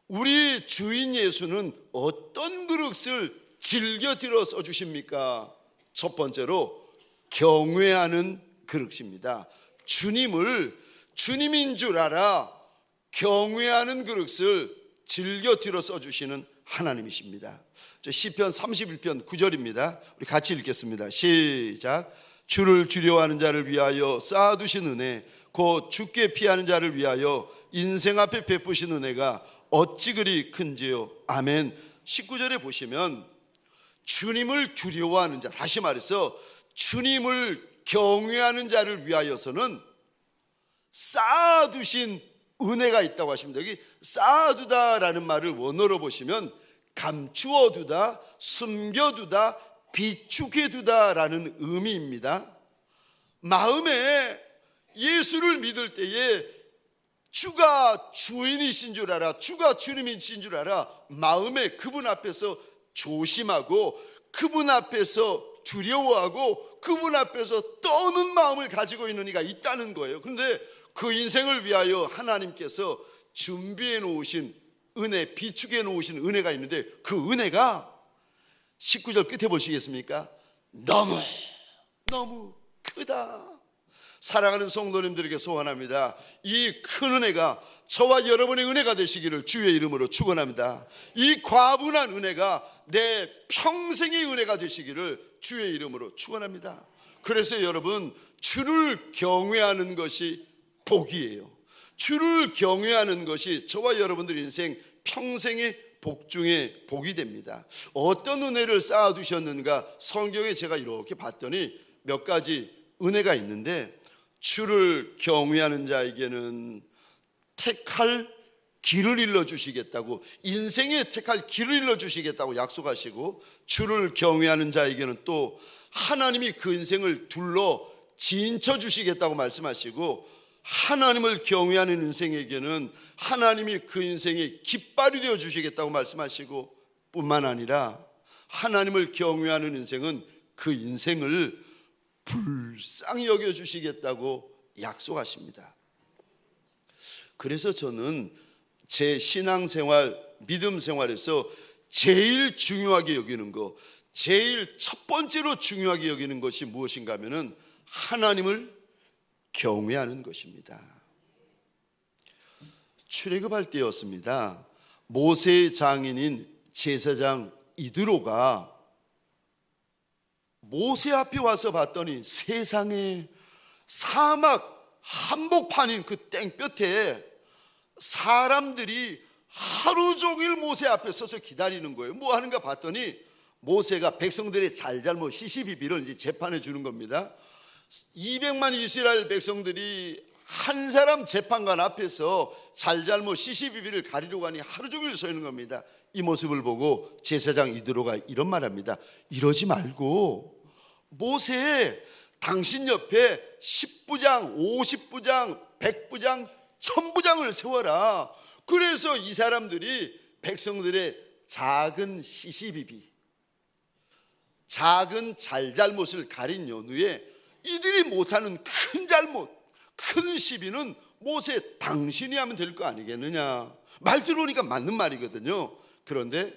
우리 주인 예수는 어떤 그릇을 즐겨 들어 써 주십니까? 첫 번째로 경외하는 그릇입니다. 주님을 주님인 줄 알아 경외하는 그릇을 즐겨 들어 써 주시는 하나님이십니다. 시편 31편 9절입니다. 우리 같이 읽겠습니다. 시작. 주를 두려워하는 자를 위하여 쌓아두신 은혜, 곧 주께 피하는 자를 위하여 인생 앞에 베푸신 은혜가 어찌 그리 큰지요. 아멘. 19절에 보시면 주님을 두려워하는 자, 다시 말해서 주님을 경외하는 자를 위하여서는 쌓아두신 은혜가 있다고 하십니다. 여기 쌓아두다라는 말을 원어로 보시면 감추어두다, 숨겨두다, 비축해두다라는 의미입니다. 마음에 예수를 믿을 때에 주가 주인이신 줄 알아, 주가 주님이신 줄 알아, 마음에 그분 앞에서 조심하고 그분 앞에서 두려워하고 그분 앞에서 떠는 마음을 가지고 있는 이가 있다는 거예요. 그런데 그 인생을 위하여 하나님께서 준비해 놓으신 은혜, 비축해 놓으신 은혜가 있는데 그 은혜가 19절 끝에 보시겠습니까? 너무 크다. 사랑하는 성도님들에게 소원합니다. 이 큰 은혜가 저와 여러분의 은혜가 되시기를 주의 이름으로 축원합니다. 이 과분한 은혜가 내 평생의 은혜가 되시기를 주의 이름으로 축원합니다. 그래서 여러분, 주를 경외하는 것이 복이에요. 주를 경외하는 것이 저와 여러분들 인생 평생의 복 중에 복이 됩니다. 어떤 은혜를 쌓아두셨는가 성경에 제가 이렇게 봤더니 몇 가지 은혜가 있는데, 주를 경외하는 자에게는 택할 길을 일러주시겠다고, 인생에 택할 길을 일러주시겠다고 약속하시고, 주를 경외하는 자에게는 또 하나님이 그 인생을 둘러 진쳐 주시겠다고 말씀하시고, 하나님을 경외하는 인생에게는 하나님이 그 인생의 깃발이 되어 주시겠다고 말씀하시고, 뿐만 아니라 하나님을 경외하는 인생은 그 인생을 불쌍히 여겨 주시겠다고 약속하십니다. 그래서 저는 제 신앙생활, 믿음 생활에서 제일 중요하게 여기는 거, 제일 첫 번째로 중요하게 여기는 것이 무엇인가 하면은 하나님을 경외하는 것입니다. 출애굽할 때였습니다. 모세의 장인인 제사장 이드로가 모세 앞에 와서 봤더니 세상에 사막 한복판인 그 땡볕에 사람들이 하루 종일 모세 앞에 서서 기다리는 거예요. 뭐 하는가 봤더니 모세가 백성들의 잘잘못 시시비비를 이제 재판해 주는 겁니다. 200만 이스라엘 백성들이 한 사람 재판관 앞에서 잘잘못 시시비비를 가리려고 하니 하루 종일 서 있는 겁니다. 이 모습을 보고 제사장 이드로가 이런 말합니다. 이러지 말고 모세, 당신 옆에 10부장, 50부장, 100부장, 1000부장을 세워라. 그래서 이 사람들이 백성들의 작은 시시비비, 작은 잘잘못을 가린 연후에 이들이 못하는 큰 잘못, 큰 시비는 모세 당신이 하면 될 거 아니겠느냐. 말 들어보니까 맞는 말이거든요. 그런데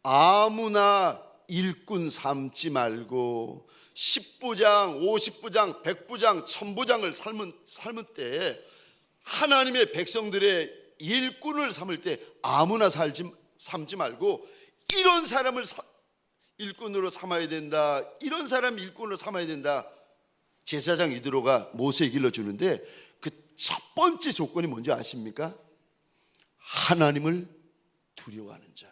아무나 일꾼 삼지 말고 10부장, 50부장, 100부장, 1000부장을 삶을 때, 하나님의 백성들의 일꾼을 삼을 때 아무나 삼지 말고 이런 사람을 일꾼으로 삼아야 된다, 이런 사람 일꾼으로 삼아야 된다. 제사장 이드로가 모세에게 일러주는데 그 첫 번째 조건이 뭔지 아십니까? 하나님을 두려워하는 자.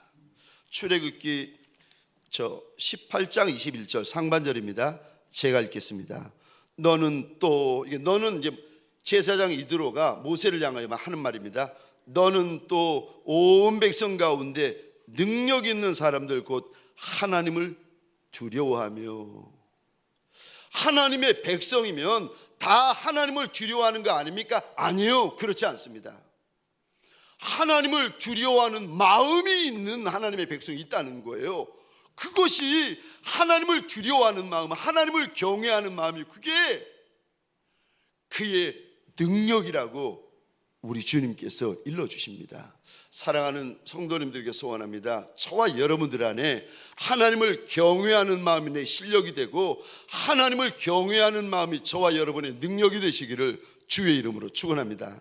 출애굽기 18장 21절 상반절입니다. 제가 읽겠습니다. 너는 이제 제사장 이드로가 모세를 향하여 하는 말입니다. 너는 또 온 백성 가운데 능력 있는 사람들 곧 하나님을 두려워하며. 하나님의 백성이면 다 하나님을 두려워하는 거 아닙니까? 아니요, 그렇지 않습니다. 하나님을 두려워하는 마음이 있는 하나님의 백성이 있다는 거예요. 그것이 하나님을 두려워하는 마음, 하나님을 경외하는 마음이 그게 그의 능력이라고 우리 주님께서 일러주십니다. 사랑하는 성도님들에게 소원합니다. 저와 여러분들 안에 하나님을 경외하는 마음이 내 실력이 되고 하나님을 경외하는 마음이 저와 여러분의 능력이 되시기를 주의 이름으로 축원합니다.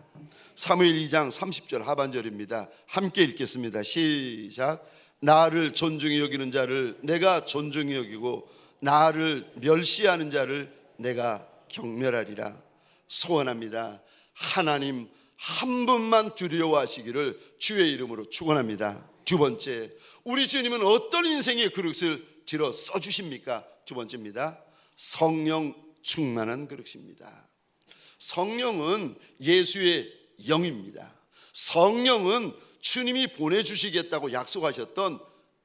사무엘 2장 30절 하반절입니다. 함께 읽겠습니다. 시작. 나를 존중히 여기는 자를 내가 존중히 여기고 나를 멸시하는 자를 내가 경멸하리라. 소원합니다. 하나님 한 분만 두려워하시기를 주의 이름으로 축원합니다. 두 번째, 우리 주님은 어떤 인생의 그릇을 들어 써주십니까? 두 번째입니다. 성령 충만한 그릇입니다. 성령은 예수의 영입니다. 성령은 주님이 보내주시겠다고 약속하셨던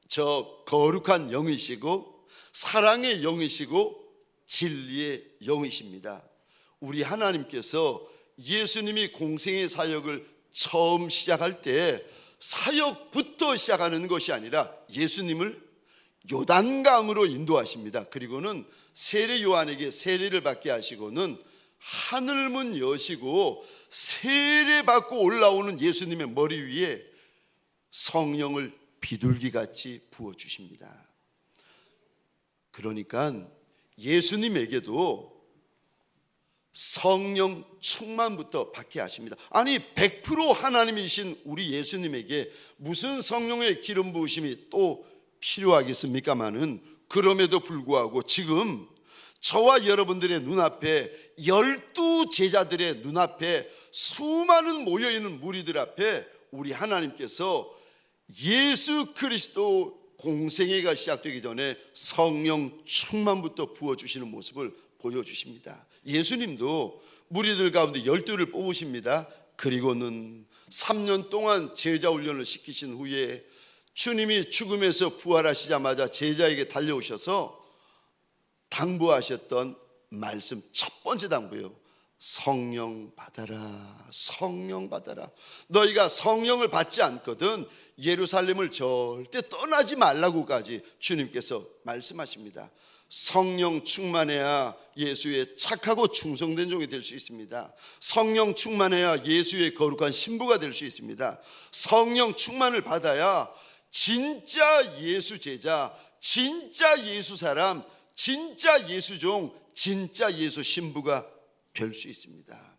저 거룩한 영이시고 사랑의 영이시고 진리의 영이십니다. 우리 하나님께서 예수님이 공생의 사역을 처음 시작할 때 사역부터 시작하는 것이 아니라 예수님을 요단강으로 인도하십니다. 그리고는 세례 요한에게 세례를 받게 하시고는 하늘문 여시고 세례받고 올라오는 예수님의 머리 위에 성령을 비둘기같이 부어주십니다. 그러니까 예수님에게도 성령 충만부터 받게 하십니다. 아니 100% 하나님이신 우리 예수님에게 무슨 성령의 기름 부으심이 또 필요하겠습니까마는 그럼에도 불구하고 지금 저와 여러분들의 눈앞에 12제자들의 눈앞에 수많은 모여있는 무리들 앞에 우리 하나님께서 예수 그리스도 공생애가 시작되기 전에 성령 충만부터 부어주시는 모습을 보여주십니다. 예수님도 무리들 가운데 12를 뽑으십니다. 그리고는 3년 동안 제자 훈련을 시키신 후에 주님이 죽음에서 부활하시자마자 제자에게 달려오셔서 당부하셨던 말씀, 첫 번째 당부요. 성령 받아라. 성령 받아라. 너희가 성령을 받지 않거든 예루살렘을 절대 떠나지 말라고까지 주님께서 말씀하십니다. 성령 충만해야 예수의 착하고 충성된 종이 될 수 있습니다. 성령 충만해야 예수의 거룩한 신부가 될 수 있습니다. 성령 충만을 받아야 진짜 예수 제자, 진짜 예수 사람, 진짜 예수종, 진짜 예수 신부가 될 수 있습니다.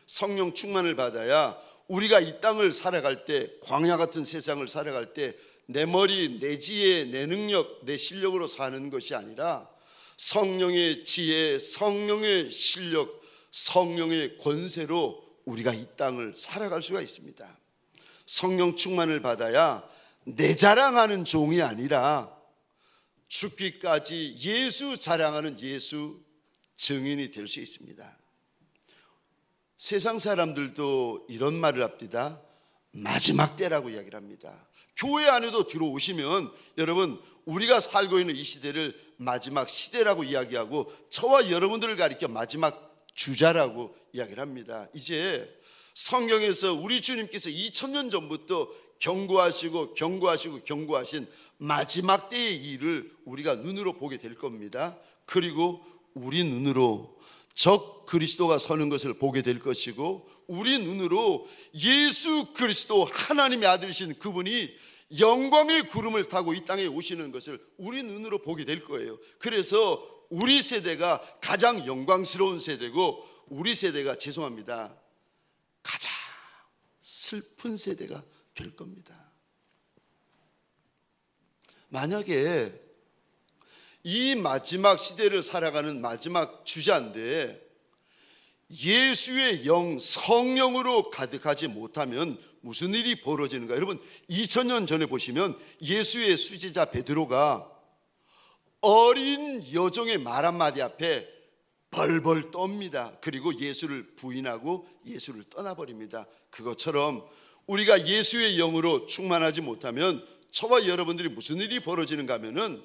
성령 충만을 받아야 우리가 이 땅을 살아갈 때, 광야 같은 세상을 살아갈 때 내 머리, 내 지혜, 내 능력, 내 실력으로 사는 것이 아니라 성령의 지혜, 성령의 실력, 성령의 권세로 우리가 이 땅을 살아갈 수가 있습니다. 성령 충만을 받아야 내 자랑하는 종이 아니라 죽기까지 예수 자랑하는 예수 증인이 될 수 있습니다. 세상 사람들도 이런 말을 합니다. 마지막 때라고 이야기를 합니다. 교회 안에도 들어오시면 여러분 우리가 살고 있는 이 시대를 마지막 시대라고 이야기하고 저와 여러분들을 가리켜 마지막 주자라고 이야기를 합니다. 이제 성경에서 우리 주님께서 2000년 전부터 경고하신 마지막 때의 일을 우리가 눈으로 보게 될 겁니다. 그리고 우리 눈으로 적 그리스도가 서는 것을 보게 될 것이고 우리 눈으로 예수 그리스도 하나님의 아들이신 그분이 영광의 구름을 타고 이 땅에 오시는 것을 우리 눈으로 보게 될 거예요. 그래서 우리 세대가 가장 영광스러운 세대고 우리 세대가 죄송합니다 가장 슬픈 세대가 될 겁니다. 만약에 이 마지막 시대를 살아가는 마지막 주자인데 예수의 영 성령으로 가득하지 못하면 무슨 일이 벌어지는가? 여러분 2000년 전에 보시면 예수의 수제자 베드로가 어린 여종의 말 한마디 앞에 벌벌 떱니다. 그리고 예수를 부인하고 예수를 떠나버립니다. 그것처럼 우리가 예수의 영으로 충만하지 못하면 저와 여러분들이 무슨 일이 벌어지는가 하면은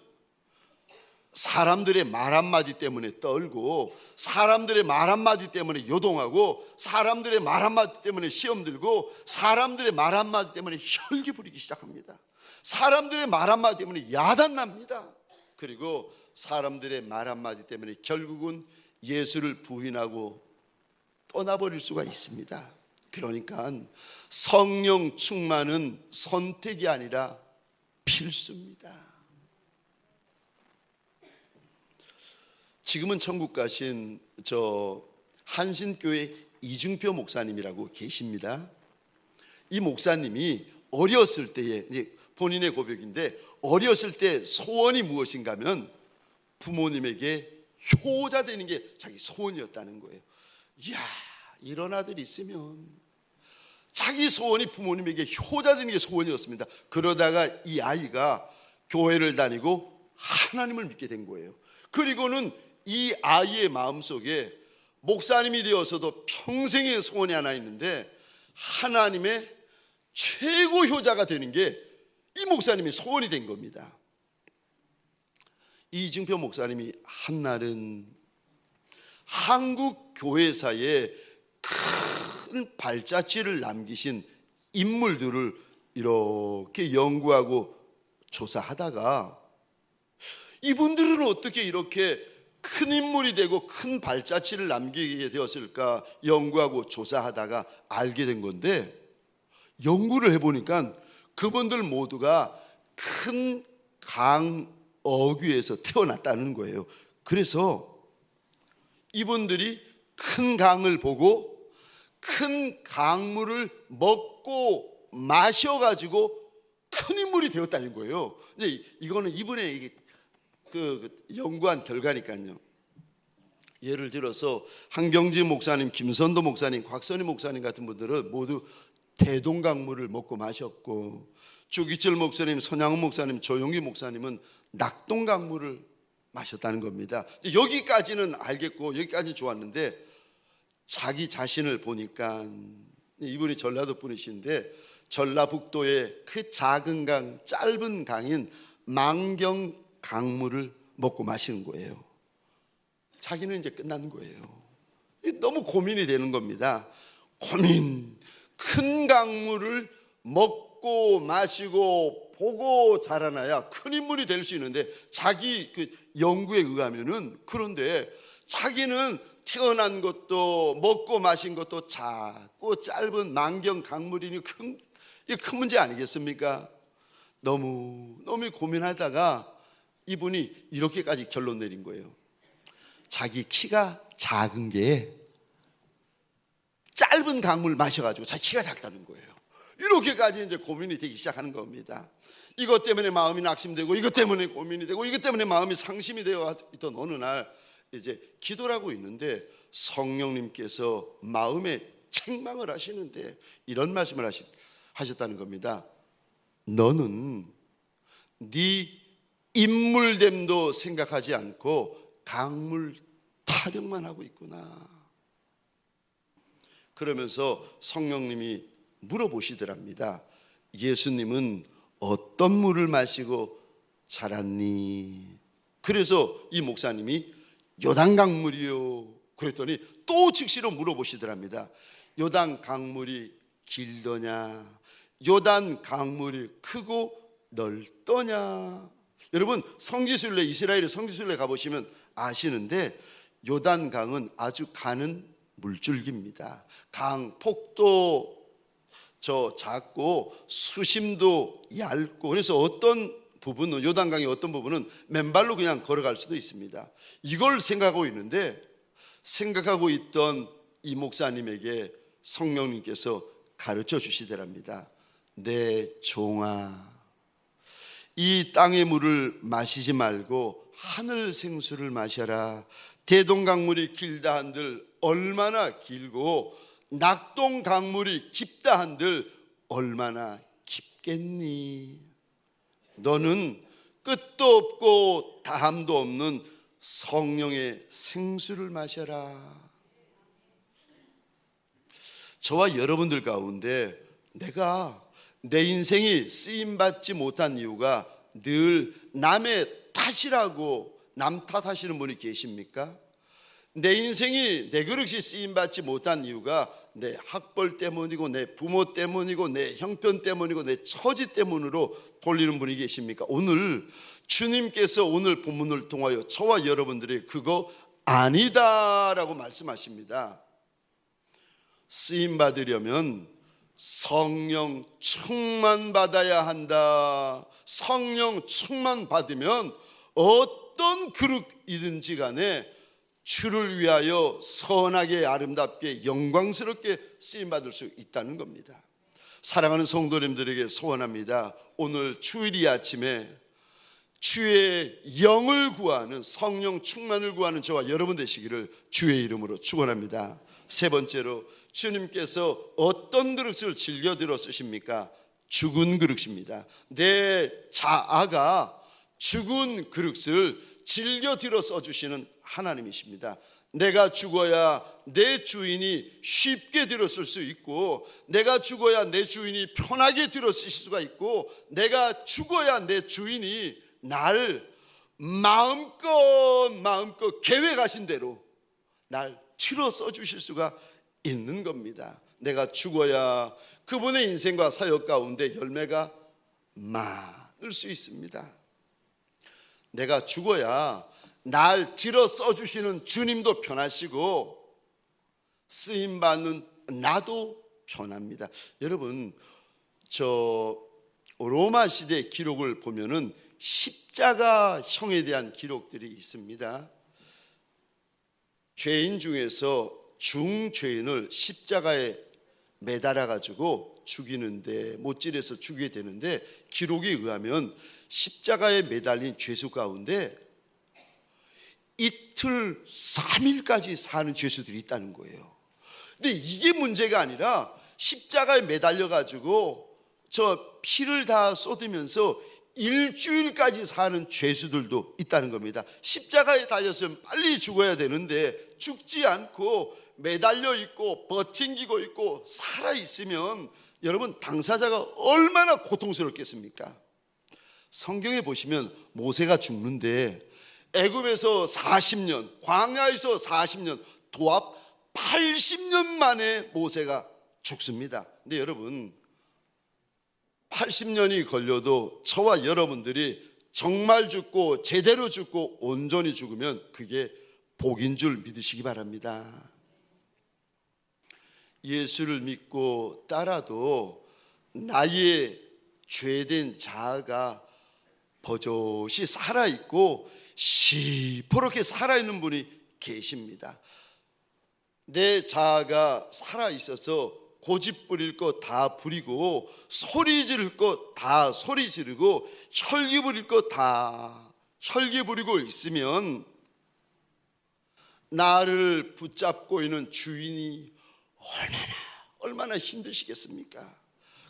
사람들의 말 한마디 때문에 떨고, 사람들의 말 한마디 때문에 요동하고, 사람들의 말 한마디 때문에 시험 들고, 사람들의 말 한마디 때문에 혈기 부리기 시작합니다. 사람들의 말 한마디 때문에 야단납니다. 그리고 사람들의 말 한마디 때문에 결국은 예수를 부인하고 떠나버릴 수가 있습니다. 그러니까 성령 충만은 선택이 아니라 필수입니다. 지금은 천국 가신 한신교회 이중표 목사님이라고 계십니다. 이 목사님이 어렸을 때에, 이제 본인의 고백인데, 어렸을 때 소원이 무엇인가 하면 부모님에게 효자 되는 게 자기 소원이었다는 거예요. 이야, 이런 아들이 있으면, 자기 소원이 부모님에게 효자 되는 게 소원이었습니다. 그러다가 이 아이가 교회를 다니고 하나님을 믿게 된 거예요. 그리고는 이 아이의 마음속에 목사님이 되어서도 평생의 소원이 하나 있는데, 하나님의 최고 효자가 되는 게 이 목사님의 소원이 된 겁니다. 이중표 목사님이 한날은 한국 교회사에 큰 발자취를 남기신 인물들을 이렇게 연구하고 조사하다가, 이분들은 어떻게 이렇게 큰 인물이 되고 큰 발자취를 남기게 되었을까 연구하고 조사하다가 알게 된 건데, 연구를 해보니까 그분들 모두가 큰 강 어귀에서 태어났다는 거예요. 그래서 이분들이 큰 강을 보고 큰 강물을 먹고 마셔가지고 큰 인물이 되었다는 거예요. 이제 이거는 이분의 연구한 결과니까요. 예를 들어서 한경진 목사님, 김선도 목사님, 곽선희 목사님 같은 분들은 모두 대동강물을 먹고 마셨고, 주기철 목사님, 손양훈 목사님, 조용기 목사님은 낙동강물을 마셨다는 겁니다. 여기까지는 알겠고, 여기까지는 좋았는데, 자기 자신을 보니까, 이분이 전라도 분이신데 전라북도의 그 작은 강, 짧은 강인 망경 강물을 먹고 마시는 거예요. 자기는 이제 끝나는 거예요. 너무 고민이 되는 겁니다. 고민. 큰 강물을 먹고 마시고 보고 자라나야 큰 인물이 될 수 있는데, 자기 그 연구에 의하면은, 그런데 자기는 태어난 것도 먹고 마신 것도 작고 짧은 망경 강물이니 이게 큰 문제 아니겠습니까? 너무 고민하다가 이분이 이렇게까지 결론 내린 거예요. 자기 키가 작은 게 짧은 강물 마셔가지고 자기 키가 작다는 거예요. 이렇게까지 이제 고민이 되기 시작하는 겁니다. 이것 때문에 마음이 낙심되고, 이것 때문에 고민이 되고, 이것 때문에 마음이 상심이 되어 있던 어느 날, 이제 기도를 하고 있는데 성령님께서 마음에 책망을 하시는데 이런 말씀을 하셨다는 겁니다. 너는 네 인물됨도 생각하지 않고 강물 타령만 하고 있구나. 그러면서 성령님이 물어보시더랍니다. 예수님은 어떤 물을 마시고 자랐니? 그래서 이 목사님이 요단 강물이요. 그랬더니 또 즉시로 물어보시더랍니다. 요단 강물이 길더냐? 요단 강물이 크고 넓더냐? 여러분, 성지순례, 이스라엘의 성지순례 가보시면 아시는데, 요단 강은 아주 가는 물줄기입니다. 강 폭도 작고 수심도 얇고, 그래서 어떤 부분은, 요단강의 어떤 부분은 맨발로 그냥 걸어갈 수도 있습니다. 이걸 생각하고 있는데, 생각하고 있던 이 목사님에게 성령님께서 가르쳐 주시더랍니다. 내 종아, 이 땅의 물을 마시지 말고 하늘 생수를 마셔라. 대동강물이 길다 한들 얼마나 길고, 낙동강물이 깊다 한들 얼마나 깊겠니? 너는 끝도 없고 다함도 없는 성령의 생수를 마셔라. 저와 여러분들 가운데 내가 내 인생이 쓰임받지 못한 이유가 늘 남의 탓이라고, 남 탓하시는 분이 계십니까? 내 인생이 내 그릇이 쓰임받지 못한 이유가 내 학벌 때문이고 내 부모 때문이고 내 형편 때문이고 내 처지 때문으로 돌리는 분이 계십니까? 오늘 주님께서 오늘 본문을 통하여 저와 여러분들이 그거 아니다라고 말씀하십니다. 쓰임받으려면 성령 충만 받아야 한다. 성령 충만 받으면 어떤 그릇이든지 간에 주를 위하여 선하게 아름답게 영광스럽게 쓰임받을 수 있다는 겁니다. 사랑하는 성도님들에게 소원합니다. 오늘 주일이 아침에 주의 영을 구하는 성령 충만을 구하는 저와 여러분 되시기를 주의 이름으로 축원합니다. 세 번째로 주님께서 어떤 그릇을 즐겨 들어 쓰십니까? 죽은 그릇입니다. 내 자아가 죽은 그릇을 즐겨 들어 써주시는 하나님이십니다. 내가 죽어야 내 주인이 쉽게 들어 쓸 수 있고, 내가 죽어야 내 주인이 편하게 들어 쓰실 수가 있고, 내가 죽어야 내 주인이 날 마음껏 계획하신 대로 날 치러 써주실 수가 있는 겁니다. 내가 죽어야 그분의 인생과 사역 가운데 열매가 많을 수 있습니다. 내가 죽어야 날 들어 써주시는 주님도 편하시고 쓰임받는 나도 편합니다. 여러분, 저 로마 시대 기록을 보면은 십자가형에 대한 기록들이 있습니다. 죄인 중에서 중죄인을 십자가에 매달아 가지고 죽이는데, 못질해서 죽이게 되는데, 기록에 의하면 십자가에 매달린 죄수 가운데 이틀 3일까지 사는 죄수들이 있다는 거예요. 근데 이게 문제가 아니라 십자가에 매달려 가지고 저 피를 다 쏟으면서 일주일까지 사는 죄수들도 있다는 겁니다. 십자가에 달렸으면 빨리 죽어야 되는데 죽지 않고 매달려 있고 버팅기고 있고 살아 있으면 여러분, 당사자가 얼마나 고통스럽겠습니까? 성경에 보시면 모세가 죽는데 애굽에서 40년, 광야에서 40년, 도합 80년 만에 모세가 죽습니다. 근데 여러분, 80년이 걸려도 저와 여러분들이 정말 죽고 제대로 죽고 온전히 죽으면 그게 복인 줄 믿으시기 바랍니다. 예수를 믿고 따라도 나의 죄된 자아가 버젓이 살아있고 시퍼렇게 살아있는 분이 계십니다. 내 자아가 살아있어서 고집 부릴 것 다 부리고 소리 지를 것 다 소리 지르고 혈기 부릴 것 다 혈기 부리고 있으면 나를 붙잡고 있는 주인이 얼마나 힘드시겠습니까?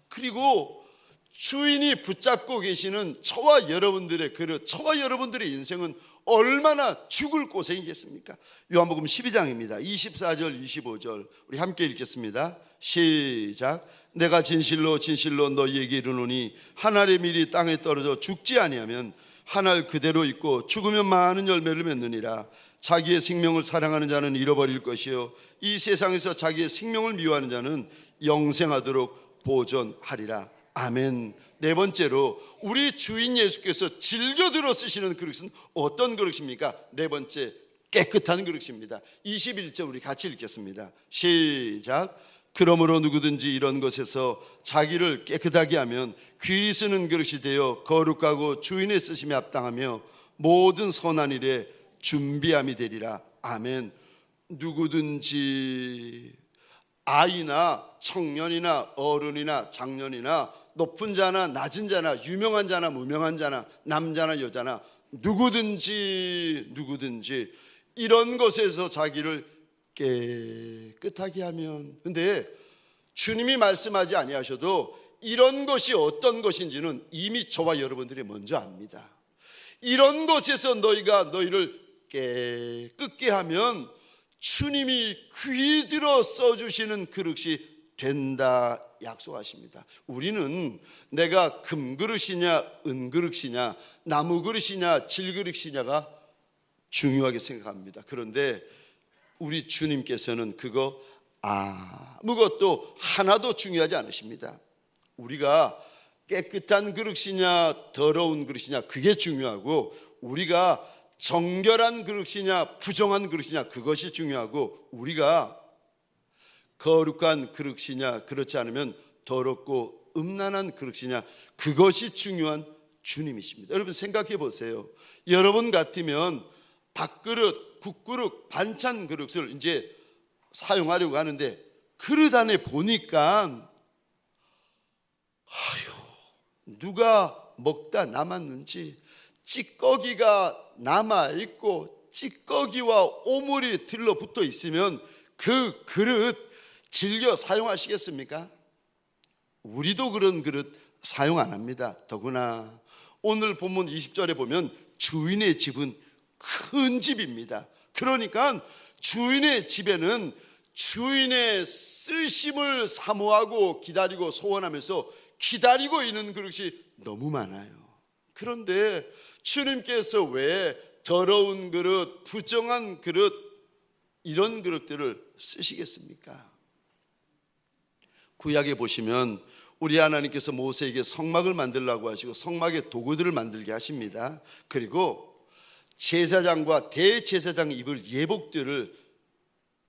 그리고 주인이 붙잡고 계시는 저와 여러분들의 그릇, 저와 여러분들의 인생은 얼마나 죽을 고생이겠습니까? 요한복음 12장입니다. 24절 25절 우리 함께 읽겠습니다. 시작. 내가 진실로 진실로 너희에게 이르노니 한 알의 밀이 땅에 떨어져 죽지 아니하면 한 알 그대로 있고 죽으면 많은 열매를 맺느니라. 자기의 생명을 사랑하는 자는 잃어버릴 것이요 이 세상에서 자기의 생명을 미워하는 자는 영생하도록 보존하리라. 아멘. 네 번째로 우리 주인 예수께서 즐겨 들어 쓰시는 그릇은 어떤 그릇입니까? 네 번째, 깨끗한 그릇입니다. 21절 우리 같이 읽겠습니다. 시작. 그러므로 누구든지 이런 것에서 자기를 깨끗하게 하면 귀 쓰는 그릇이 되어 거룩하고 주인의 쓰심에 합당하며 모든 선한 일에 준비함이 되리라. 아멘. 누구든지 아이나 청년이나 어른이나 장년이나 높은 자나 낮은 자나 유명한 자나 무명한 자나 남자나 여자나 누구든지 이런 것에서 자기를 깨끗하게 하면, 근데 주님이 말씀하지 아니하셔도 이런 것이 어떤 것인지는 이미 저와 여러분들이 먼저 압니다. 이런 것에서 너희가 너희를 깨끗게 하면 주님이 귀 들어 써주시는 그릇이 된다 약속하십니다. 우리는 내가 금그릇이냐 은그릇이냐 나무그릇이냐 질그릇이냐가 중요하게 생각합니다. 그런데 우리 주님께서는 그거 아무것도 하나도 중요하지 않으십니다. 우리가 깨끗한 그릇이냐 더러운 그릇이냐 그게 중요하고, 우리가 정결한 그릇이냐 부정한 그릇이냐 그것이 중요하고, 우리가 거룩한 그릇이냐 그렇지 않으면 더럽고 음란한 그릇이냐 그것이 중요한 주님이십니다. 여러분 생각해 보세요. 여러분 같으면 밥그릇, 국그릇, 반찬 그릇을 이제 사용하려고 하는데 그릇 안에 보니까 누가 먹다 남았는지 찌꺼기가 남아있고 찌꺼기와 오물이 들러붙어 있으면 그 그릇 즐겨 사용하시겠습니까? 우리도 그런 그릇 사용 안 합니다. 더구나 오늘 본문 20절에 보면 주인의 집은 큰 집입니다. 그러니까 주인의 집에는 주인의 쓰심을 사모하고 기다리고 소원하면서 기다리고 있는 그릇이 너무 많아요. 그런데 주님께서 왜 더러운 그릇, 부정한 그릇, 이런 그릇들을 쓰시겠습니까? 구약에 보시면 우리 하나님께서 모세에게 성막을 만들라고 하시고 성막의 도구들을 만들게 하십니다. 그리고 제사장과 대제사장 입을 예복들을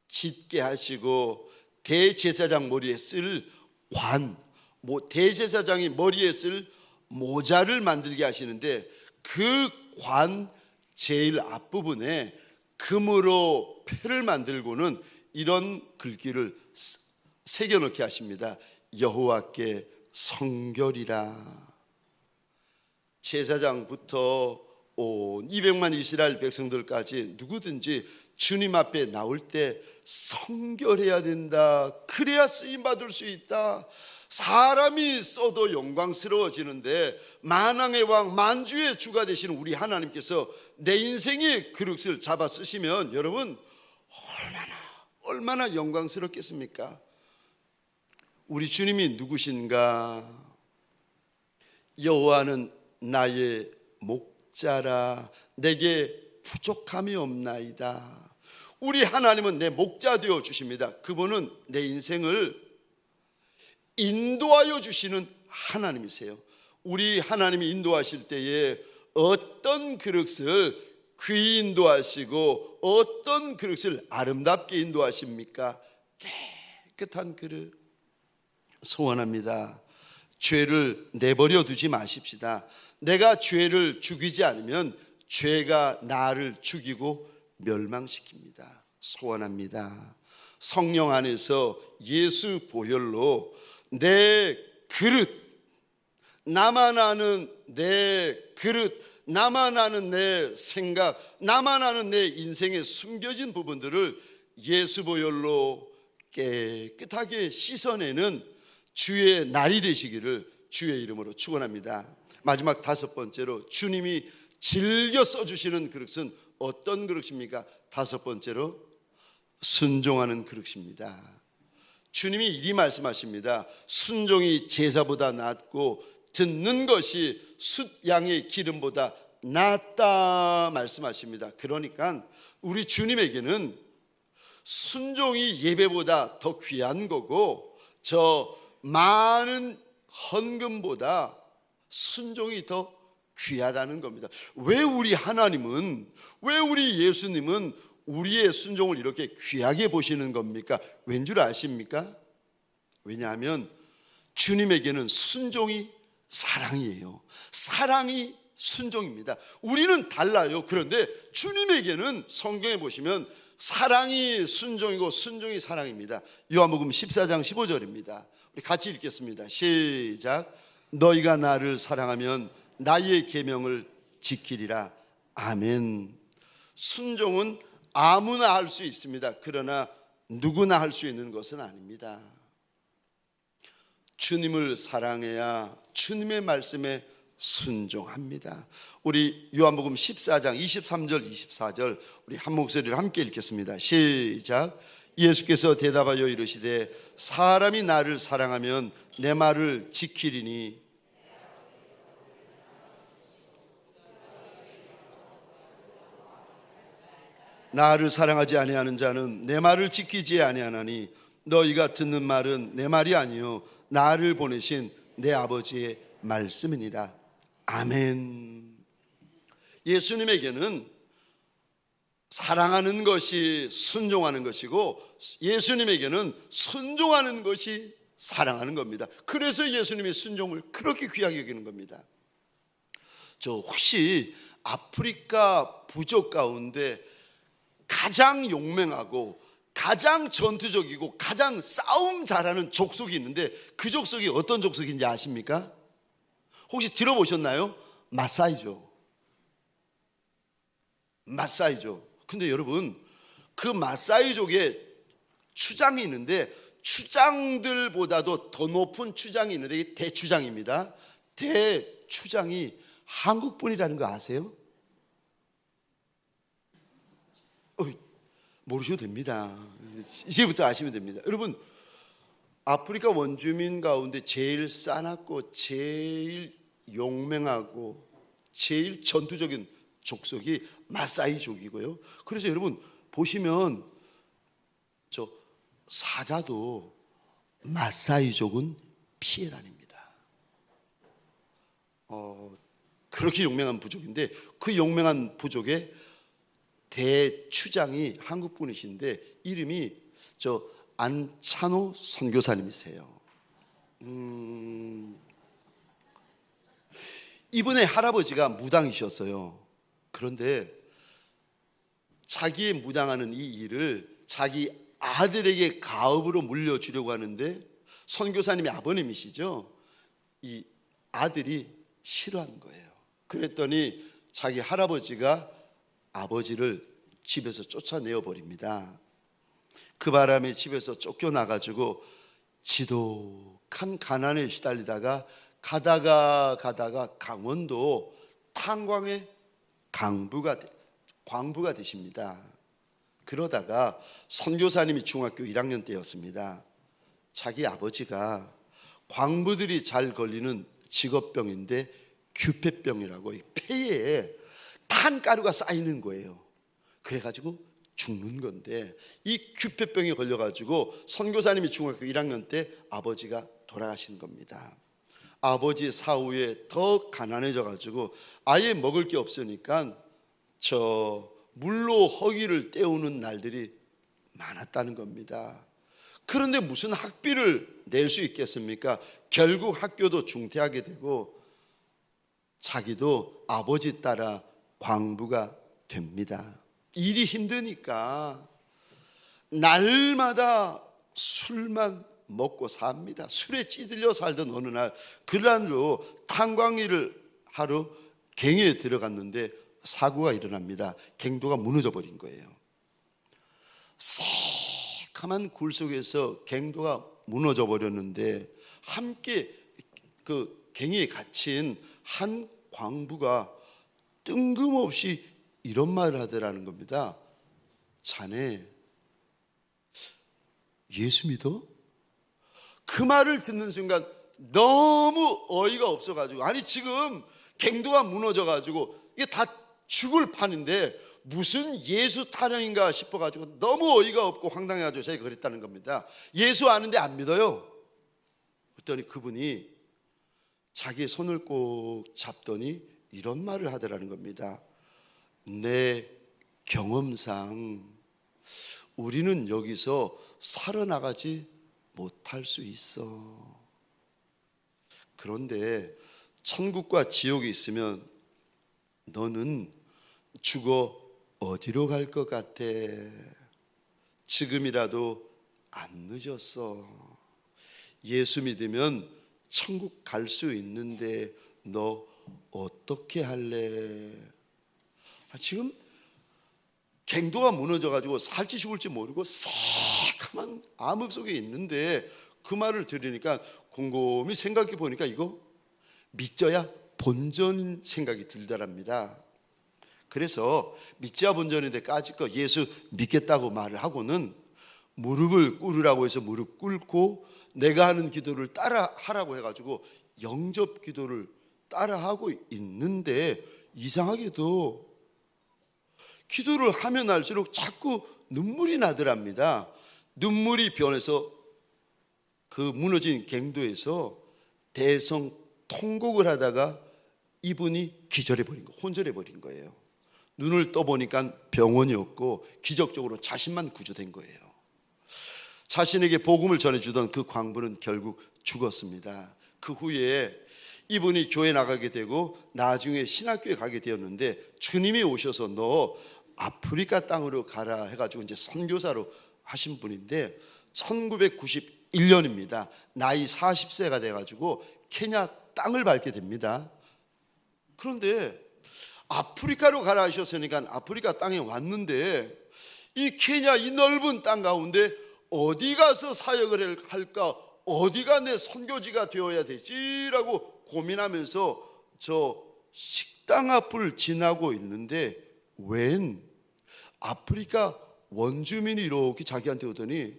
짓게 하시고 대제사장 머리에 쓸 관, 대제사장이 머리에 쓸 모자를 만들게 하시는데 그 관 제일 앞부분에 금으로 패를 만들고는 이런 글귀를 새겨넣게 하십니다. 여호와께 성결이라. 제사장부터 온 200만 이스라엘 백성들까지 누구든지 주님 앞에 나올 때 성결해야 된다. 그래야 쓰임받을 수 있다. 사람이 써도 영광스러워지는데 만왕의 왕 만주의 주가 되시는 우리 하나님께서 내 인생의 그릇을 잡아 쓰시면 여러분 얼마나 영광스럽겠습니까? 우리 주님이 누구신가? 여호와는 나의 목자라 내게 부족함이 없나이다. 우리 하나님은 내 목자 되어 주십니다. 그분은 내 인생을 인도하여 주시는 하나님이세요. 우리 하나님이 인도하실 때에 어떤 그릇을 귀히 인도하시고 어떤 그릇을 아름답게 인도하십니까? 깨끗한 그릇. 소원합니다. 죄를 내버려 두지 마십시다. 내가 죄를 죽이지 않으면 죄가 나를 죽이고 멸망시킵니다. 소원합니다. 성령 안에서 예수 보혈로 내 그릇, 나만 아는 내 그릇, 나만 아는 내 생각, 나만 아는 내 인생에 숨겨진 부분들을 예수 보혈로 깨끗하게 씻어내는 주의 날이 되시기를 주의 이름으로 축원합니다. 마지막 다섯 번째로 주님이 즐겨 써주시는 그릇은 어떤 그릇입니까? 다섯 번째로 순종하는 그릇입니다. 주님이 이리 말씀하십니다. 순종이 제사보다 낫고 듣는 것이 숫양의 기름보다 낫다 말씀하십니다. 그러니까 우리 주님에게는 순종이 예배보다 더 귀한 거고 저 많은 헌금보다 순종이 더 귀하다는 겁니다. 왜 우리 하나님은, 왜 우리 예수님은 우리의 순종을 이렇게 귀하게 보시는 겁니까? 왠 줄 아십니까? 왜냐하면 주님에게는 순종이 사랑이에요. 사랑이 순종입니다. 우리는 달라요. 그런데 주님에게는 성경에 보시면 사랑이 순종이고 순종이 사랑입니다. 요한복음 14장 15절입니다. 우리 같이 읽겠습니다. 시작. 너희가 나를 사랑하면 나의 계명을 지키리라. 아멘. 순종은 아무나 할 수 있습니다. 그러나 누구나 할 수 있는 것은 아닙니다. 주님을 사랑해야 주님의 말씀에 순종합니다. 우리 요한복음 14장 23절 24절 우리 한 목소리를 함께 읽겠습니다. 시작. 예수께서 대답하여 이르시되 사람이 나를 사랑하면 내 말을 지키리니 나를 사랑하지 아니하는 자는 내 말을 지키지 아니하나니 너희가 듣는 말은 내 말이 아니요 나를 보내신 내 아버지의 말씀이니라. 아멘. 예수님에게는 사랑하는 것이 순종하는 것이고 예수님에게는 순종하는 것이 사랑하는 겁니다. 그래서 예수님의 순종을 그렇게 귀하게 여기는 겁니다. 저 혹시 아프리카 부족 가운데 가장 용맹하고 가장 전투적이고 가장 싸움 잘하는 족속이 있는데 그 족속이 어떤 족속인지 아십니까? 혹시 들어보셨나요? 마사이족. 마사이족. 근데 여러분, 그 마사이족에 추장이 있는데 추장들보다도 더 높은 추장이 있는데 이게 대추장입니다. 대추장이 한국 분이라는 거 아세요? 모르셔도 됩니다. 이제부터 아시면 됩니다. 여러분, 아프리카 원주민 가운데 제일 싸납고 제일 용맹하고 제일 전투적인 족속이 마사이족이고요. 그래서 여러분 보시면 저 사자도 마사이족은 피해란입니다. 그렇게 용맹한 부족인데 그 용맹한 부족의 대추장이 한국 분이신데 이름이 저 안찬호 선교사님이세요. 이번에 할아버지가 무당이셨어요. 그런데 자기의 무당하는 이 일을 자기 아들에게 가업으로 물려주려고 하는데 선교사님의 아버님이시죠. 이 아들이 싫어하는 거예요. 그랬더니 자기 할아버지가 아버지를 집에서 쫓아내어 버립니다. 그 바람에 집에서 쫓겨나가지고 지독한 가난에 시달리다가 가다가 강원도 탄광의 광부가 되십니다. 그러다가 선교사님이 중학교 1학년 때였습니다. 자기 아버지가 광부들이 잘 걸리는 직업병인데 규폐병이라고 폐에 탄가루가 쌓이는 거예요. 그래가지고 죽는 건데 이 규폐병에 걸려가지고 선교사님이 중학교 1학년 때 아버지가 돌아가신 겁니다. 아버지 사후에 더 가난해져가지고 아예 먹을 게 없으니까 저 물로 허기를 때우는 날들이 많았다는 겁니다. 그런데 무슨 학비를 낼 수 있겠습니까? 결국 학교도 중퇴하게 되고 자기도 아버지 따라 광부가 됩니다. 일이 힘드니까 날마다 술만 먹고 삽니다. 술에 찌들려 살던 어느 날 그날로 탄광일을 하루 갱에 들어갔는데 사고가 일어납니다. 갱도가 무너져 버린 거예요. 새카만 굴 속에서 갱도가 무너져 버렸는데 함께 그 갱에 갇힌 한 광부가 뜬금없이 이런 말을 하더라는 겁니다. 자네 예수 믿어? 그 말을 듣는 순간 너무 어이가 없어가지고 아니 지금 갱도가 무너져가지고 이게 다 죽을 판인데 무슨 예수 타령인가 싶어가지고 너무 어이가 없고 황당해가지고 제가 그랬다는 겁니다. 예수 아는데 안 믿어요. 그랬더니 그분이 자기의 손을 꼭 잡더니 이런 말을 하더라는 겁니다. 내 경험상 우리는 여기서 살아나가지 못할 수 있어. 그런데 천국과 지옥이 있으면 너는 죽어 어디로 갈 것 같아? 지금이라도 안 늦었어. 예수 믿으면 천국 갈 수 있는데 너 어떻게 할래? 지금 갱도가 무너져가지고 살지 죽을지 모르고 새카만 암흑 속에 있는데 그 말을 들으니까 곰곰이 생각해 보니까 이거 믿져야 본전 생각이 들더랍니다. 그래서 믿져야 본전인데 까짓거 예수 믿겠다고 말을 하고는 무릎을 꿇으라고 해서 무릎 꿇고 내가 하는 기도를 따라 하라고 해가지고 영접 기도를 따라 하고 있는데 이상하게도 기도를 하면 할수록 자꾸 눈물이 나더랍니다. 눈물이 변해서 그 무너진 갱도에서 대성 통곡을 하다가 이분이 기절해버린 거, 혼절해버린 거예요. 눈을 떠보니까 병원이었고 기적적으로 자신만 구조된 거예요. 자신에게 복음을 전해주던 그 광부는 결국 죽었습니다. 그 후에 이분이 교회 나가게 되고 나중에 신학교에 가게 되었는데 주님이 오셔서 너 아프리카 땅으로 가라 해가지고 이제 선교사로 하신 분인데 1991년입니다. 나이 40세가 돼가지고 케냐 땅을 밟게 됩니다. 그런데 아프리카로 가라 하셨으니까 아프리카 땅에 왔는데 이 케냐 이 넓은 땅 가운데 어디 가서 사역을 할까, 어디가 내 선교지가 되어야 되지라고 고민하면서 저 식당 앞을 지나고 있는데 웬 아프리카 원주민이 이렇게 자기한테 오더니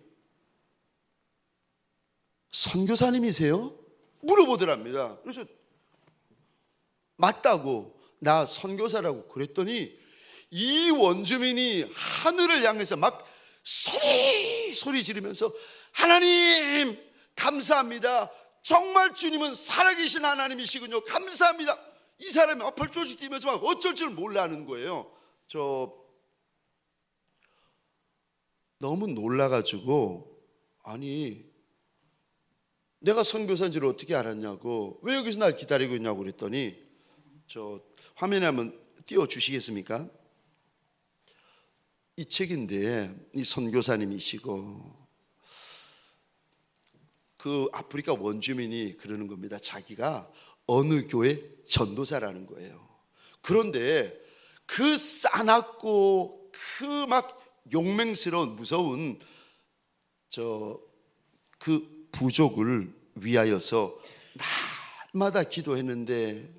선교사님이세요? 물어보더랍니다. 그래서 맞다고, 나 선교사라고 그랬더니 이 원주민이 하늘을 향해서 막 소리 지르면서 하나님 감사합니다. 정말 주님은 살아계신 하나님이시군요. 감사합니다. 이 사람이 펄쩍 뛰면서 막 어쩔 줄 몰라 하는 거예요. 저 너무 놀라가지고 아니 내가 선교사인 줄 어떻게 알았냐고, 왜 여기서 날 기다리고 있냐고 그랬더니 저 화면에 한번 띄워주시겠습니까? 이 책인데 이 선교사님이시고 그 아프리카 원주민이 그러는 겁니다. 자기가 어느 교회 전도사라는 거예요. 그런데 그 싸납고 그 막 용맹스러운 무서운 그 부족을 위하여서 날마다 기도했는데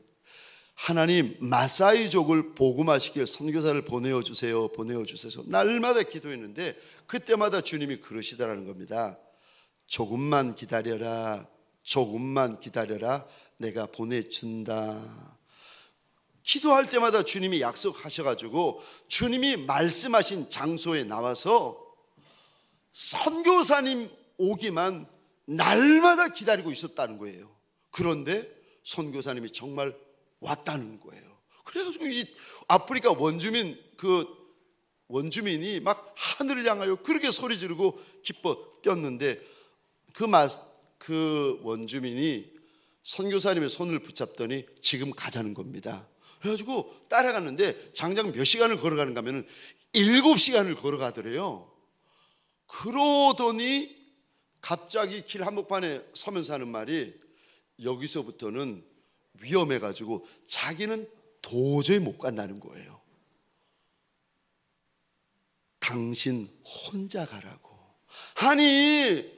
하나님 마사이족을 복음화시킬 선교사를 보내어 주세요. 날마다 기도했는데 그때마다 주님이 그러시더라는 겁니다. 조금만 기다려라. 내가 보내준다. 기도할 때마다 주님이 약속하셔가지고 주님이 말씀하신 장소에 나와서 선교사님 오기만 날마다 기다리고 있었다는 거예요. 그런데 선교사님이 정말 왔다는 거예요. 그래가지고 이 아프리카 원주민이 막 하늘을 향하여 그렇게 소리 지르고 기뻐 뛰었는데 그 원주민이 선교사님의 손을 붙잡더니 지금 가자는 겁니다. 그래가지고 따라갔는데 장장 몇 시간을 걸어가는가 하면 7시간을 걸어가더래요. 그러더니 갑자기 길 한복판에 서면서 하는 말이 여기서부터는 위험해가지고 자기는 도저히 못 간다는 거예요. 당신 혼자 가라고. 아니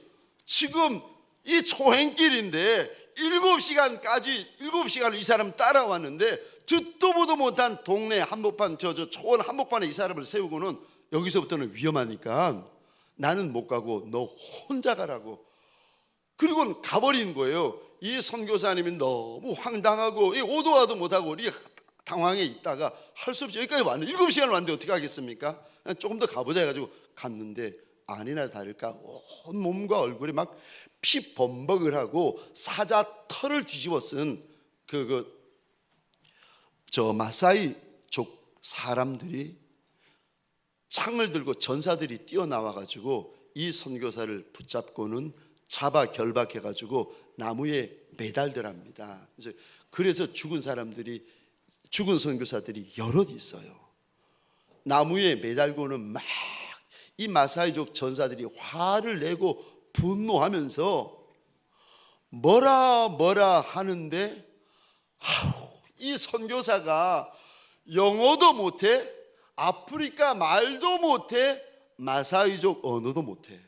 지금 이 초행길인데 7시간을 이 사람 따라왔는데 듣도 보도 못한 동네 한복판 초원 한복판에 이 사람을 세우고는 여기서부터는 위험하니까 나는 못 가고 너 혼자 가라고. 그리고 가버린 거예요. 이 선교사님이 너무 황당하고 오도 와도 못하고 이 당황해 있다가 할 수 없이 여기까지 왔는데 7시간을 왔는데 어떻게 하겠습니까? 조금 더 가보자 해가지고 갔는데 아니나 다를까 온 몸과 얼굴에 막 피 범벅을 하고 사자 털을 뒤집어 쓴 마사이족 사람들이 창을 들고 전사들이 뛰어나와가지고 이 선교사를 붙잡고는 잡아 결박해가지고 나무에 매달더랍니다. 그래서 죽은 선교사들이 여럿 있어요. 나무에 매달고는 막 이 마사이족 전사들이 화를 내고 분노하면서 뭐라 하는데 이 선교사가 영어도 못해, 아프리카 말도 못해, 마사이족 언어도 못해,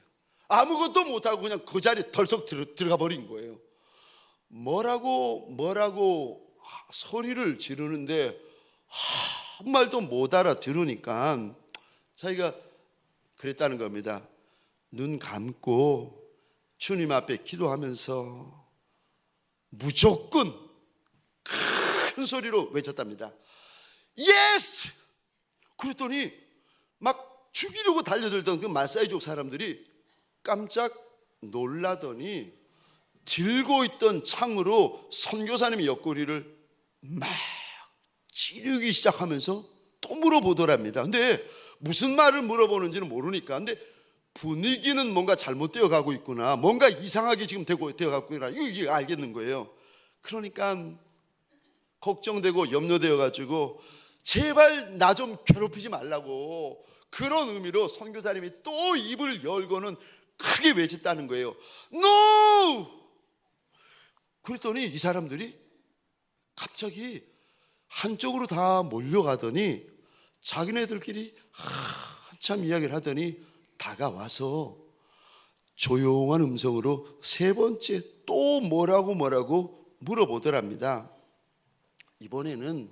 아무것도 못하고 그냥 그 자리에 덜썩 들어가 버린 거예요. 뭐라고 소리를 지르는데 한 말도 못 알아들으니까 자기가 그랬다는 겁니다. 눈 감고 주님 앞에 기도하면서 무조건 큰 소리로 외쳤답니다. Yes! 그랬더니 막 죽이려고 달려들던 그 마사이족 사람들이 깜짝 놀라더니 들고 있던 창으로 선교사님의 옆구리를 막 찌르기 시작하면서 또 물어보더랍니다. 근데 무슨 말을 물어보는지는 모르니까, 근데 분위기는 뭔가 잘못되어 가고 있구나, 뭔가 이상하게 지금 되어 가고 있구나, 이게 알겠는 거예요. 그러니까 걱정되고 염려되어 가지고 제발 나 좀 괴롭히지 말라고, 그런 의미로 선교사님이 또 입을 열고는 크게 외쳤다는 거예요. NO! 그랬더니 이 사람들이 갑자기 한쪽으로 다 몰려가더니 자기네들끼리 한참 이야기를 하더니 다가와서 조용한 음성으로 세 번째 또 뭐라고 물어보더랍니다. 이번에는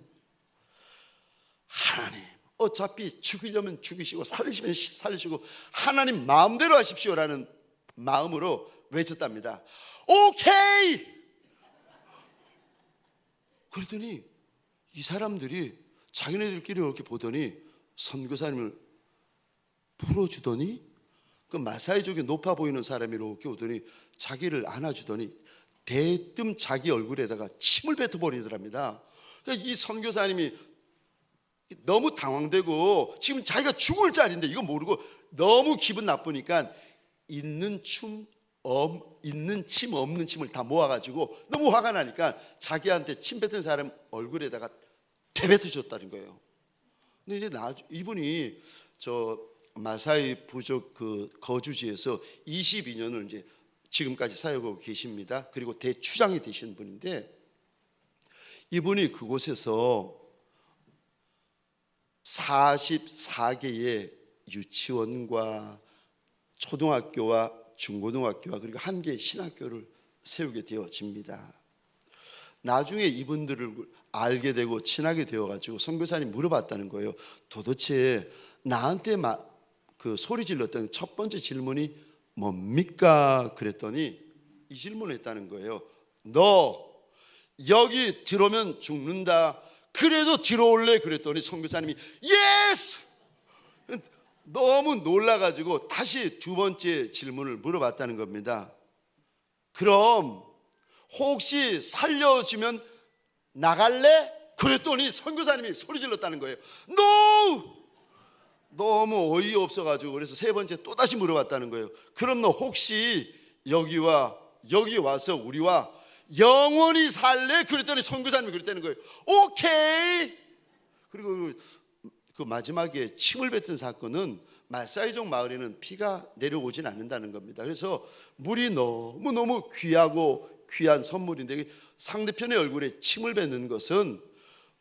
하나님, 어차피 죽이려면 죽이시고 살리시면 살리시고 하나님 마음대로 하십시오라는 마음으로 외쳤답니다. 오케이! 그랬더니 이 사람들이 자기네들끼리 이렇게 보더니 선교사님을 풀어주더니 그 마사이족이 높아 보이는 사람이 이렇게 오더니 자기를 안아주더니 대뜸 자기 얼굴에다가 침을 뱉어버리더랍니다. 그러니까 이 선교사님이 너무 당황되고 지금 자기가 죽을 자리인데 이거 모르고 너무 기분 나쁘니까 있는 침 없는 침을 다 모아가지고 너무 화가 나니까 자기한테 침 뱉은 사람 얼굴에다가 대뱉으셨다는 거예요. 근데 이제 이분이 저 마사이 부족 그 거주지에서 22년을 이제 지금까지 사역하고 계십니다. 그리고 대추장이 되신 분인데 이분이 그곳에서 44개의 유치원과 초등학교와 중고등학교와 그리고 한 개의 신학교를 세우게 되어집니다. 나중에 이분들을 알게 되고 친하게 되어가지고 선교사님 물어봤다는 거예요. 도대체 나한테 그 소리 질렀던 첫 번째 질문이 뭡니까? 그랬더니 이 질문을 했다는 거예요. 너 여기 들어오면 죽는다. 그래도 들어올래? 그랬더니 선교사님이 예스! 너무 놀라가지고 다시 두 번째 질문을 물어봤다는 겁니다. 그럼 혹시 살려주면 나갈래? 그랬더니 선교사님이 소리 질렀다는 거예요. NO! 너무 어이없어가지고 그래서 세 번째 또 다시 물어봤다는 거예요. 그럼 너 혹시 여기 와서 우리와 영원히 살래? 그랬더니 선교사님이 그랬다는 거예요. 오케이. 그리고 그 마지막에 침을 뱉은 사건은 마사이족 마을에는 비가 내려오진 않는다는 겁니다. 그래서 물이 너무너무 귀하고 귀한 선물인데 상대편의 얼굴에 침을 뱉는 것은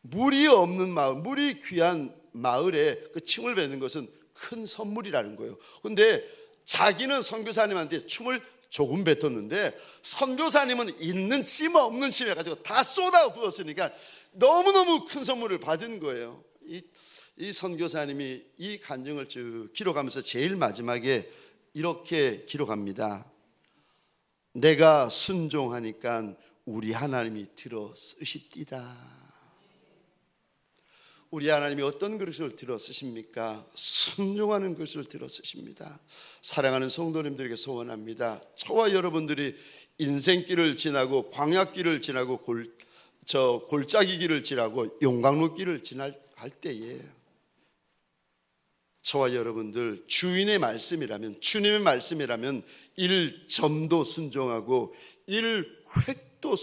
물이 없는 마을, 물이 귀한 마을에 그 침을 뱉는 것은 큰 선물이라는 거예요. 근데 자기는 선교사님한테 침을 조금 뱉었는데 선교사님은 있는 침 없는 침 해가지고 다 쏟아 부었으니까 너무너무 큰 선물을 받은 거예요. 이 선교사님이 이 간증을 쭉 기록하면서 제일 마지막에 이렇게 기록합니다. 내가 순종하니까 우리 하나님이 들어 쓰시디다. 우리 하나님이 어떤 그릇을 들어 쓰십니까? 순종하는 그릇을 들어 쓰십니다. 사랑하는 성도님들에게 소원합니다. 저와 여러분들이 인생길을 지나고 광야길을 지나고 골짜기 길을 지나고 용광로 길을 지날 때에 저와 여러분들 주인의 말씀이라면, 주님의 말씀이라면 1점도 순종하고 1획도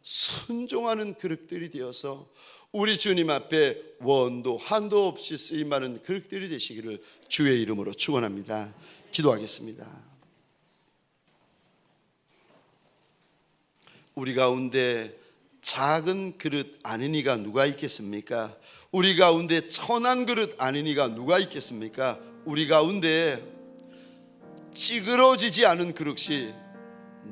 순종하는 그릇들이 되어서 우리 주님 앞에 원도 한도 없이 쓰임받는 그릇들이 되시기를 주의 이름으로 축원합니다. 기도하겠습니다. 우리 가운데 작은 그릇 아닌 이가 누가 있겠습니까? 우리 가운데 천한 그릇 아닌 이가 누가 있겠습니까? 우리 가운데 찌그러지지 않은 그릇이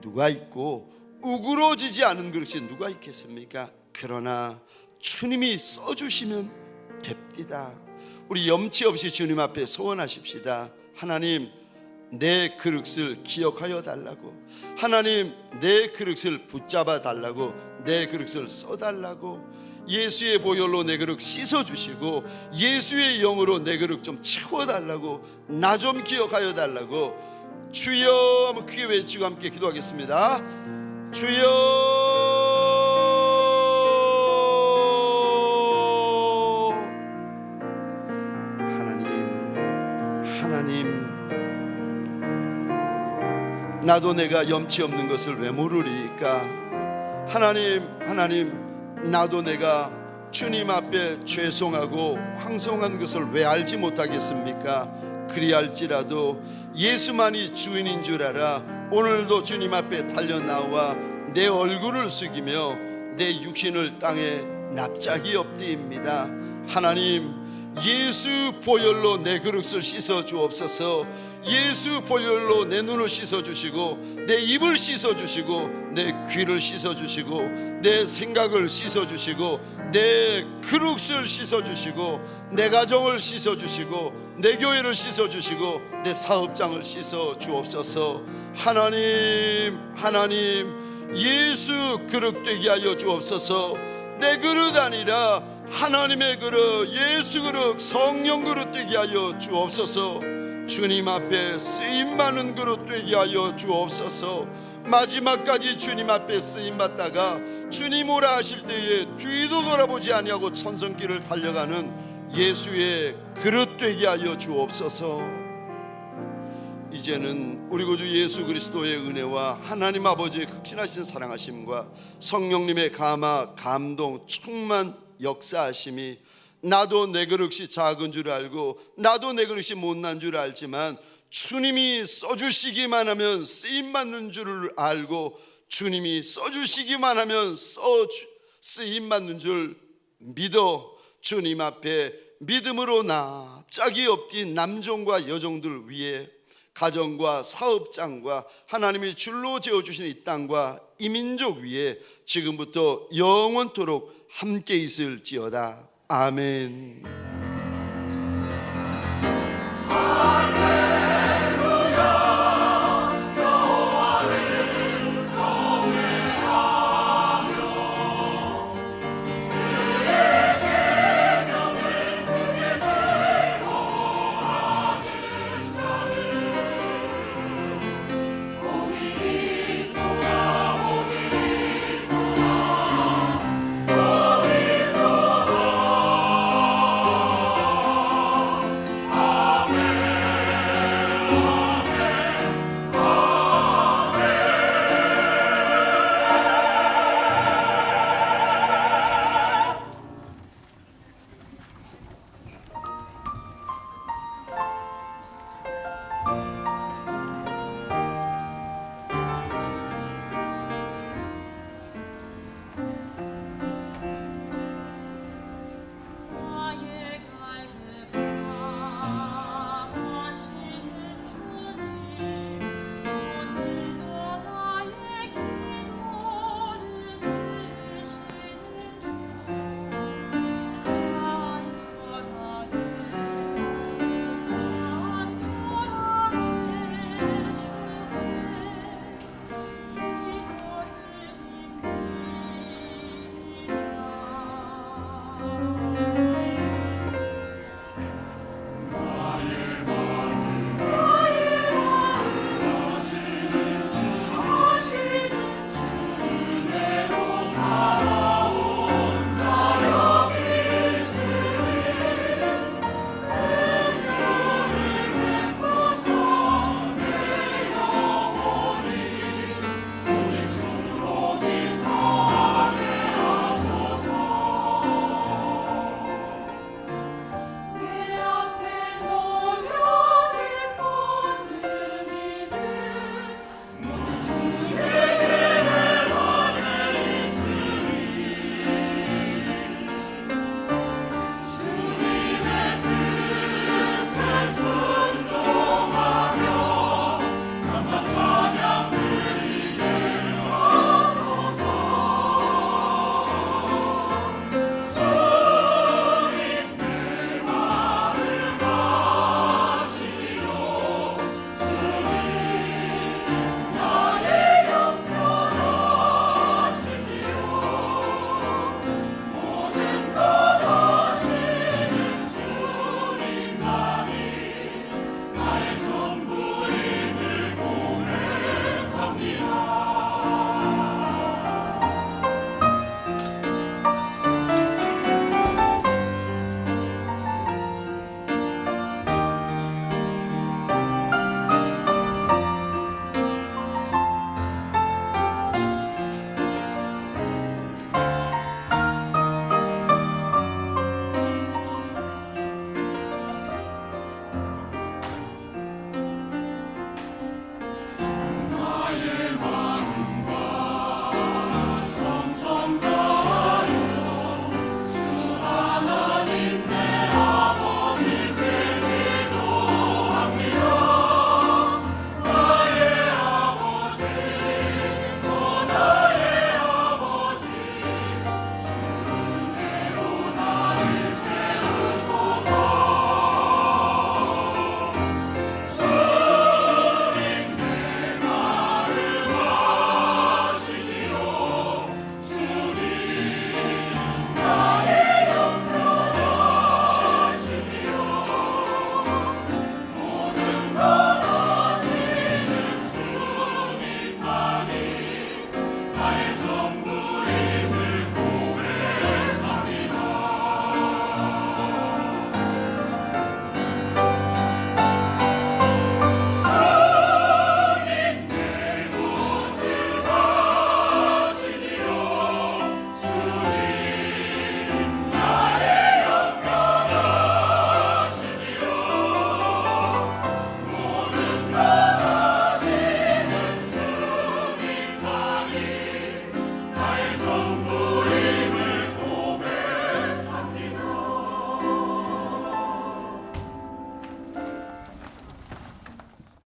누가 있고 우그러지지 않은 그릇이 누가 있겠습니까? 그러나 주님이 써주시면 됩니다. 우리 염치 없이 주님 앞에 소원하십시다. 하나님, 내 그릇을 기억하여 달라고, 하나님 내 그릇을 붙잡아 달라고, 내 그릇을 써달라고, 예수의 보혈로 내 그릇 씻어주시고 예수의 영으로 내 그릇 좀 채워달라고, 나 좀 기억하여 달라고 주여 한번 크게 외치고 함께 기도하겠습니다. 주여, 하나님, 나도 내가 염치 없는 것을 왜 모르리까? 하나님, 나도 내가 주님 앞에 죄송하고 황송한 것을 왜 알지 못하겠습니까? 그리할지라도 예수만이 주인인 줄 알아 오늘도 주님 앞에 달려나와 내 얼굴을 숙이며 내 육신을 땅에 납작이 엎드립니다. 하나님, 예수 보혈로 내 그릇을 씻어 주옵소서. 예수 보혈로 내 눈을 씻어 주시고 내 입을 씻어 주시고 내 귀를 씻어 주시고 내 생각을 씻어 주시고 내 그릇을 씻어 주시고 내 가정을 씻어 주시고 내 교회를 씻어 주시고 내 사업장을 씻어 주옵소서. 하나님, 예수 그릇 되게 하여 주옵소서. 내 그릇 아니라 하나님의 그릇, 예수 그릇, 성령 그릇 되게 하여 주옵소서. 주님 앞에 쓰임 많은 그릇 되게 하여 주옵소서. 마지막까지 주님 앞에 쓰임 받다가 주님 오라 하실 때에 뒤도 돌아보지 아니하고 천성길을 달려가는 예수의 그릇 되게 하여 주옵소서. 이제는 우리 구주 예수 그리스도의 은혜와 하나님 아버지의 극진하신 사랑하심과 성령님의 감화, 감동, 충만 역사하심이, 나도 내 그릇이 작은 줄 알고 나도 내 그릇이 못난 줄 알지만 주님이 써주시기만 하면 쓰임받는 줄을 알고 주님이 써주시기만 하면 쓰임받는 줄 믿어 주님 앞에 믿음으로 납작이 엎드린 남종과 여종들 위해 가정과 사업장과 하나님이 줄로 재어주신 이 땅과 이 민족 위에 지금부터 영원토록 함께 있을지어다. 아멘.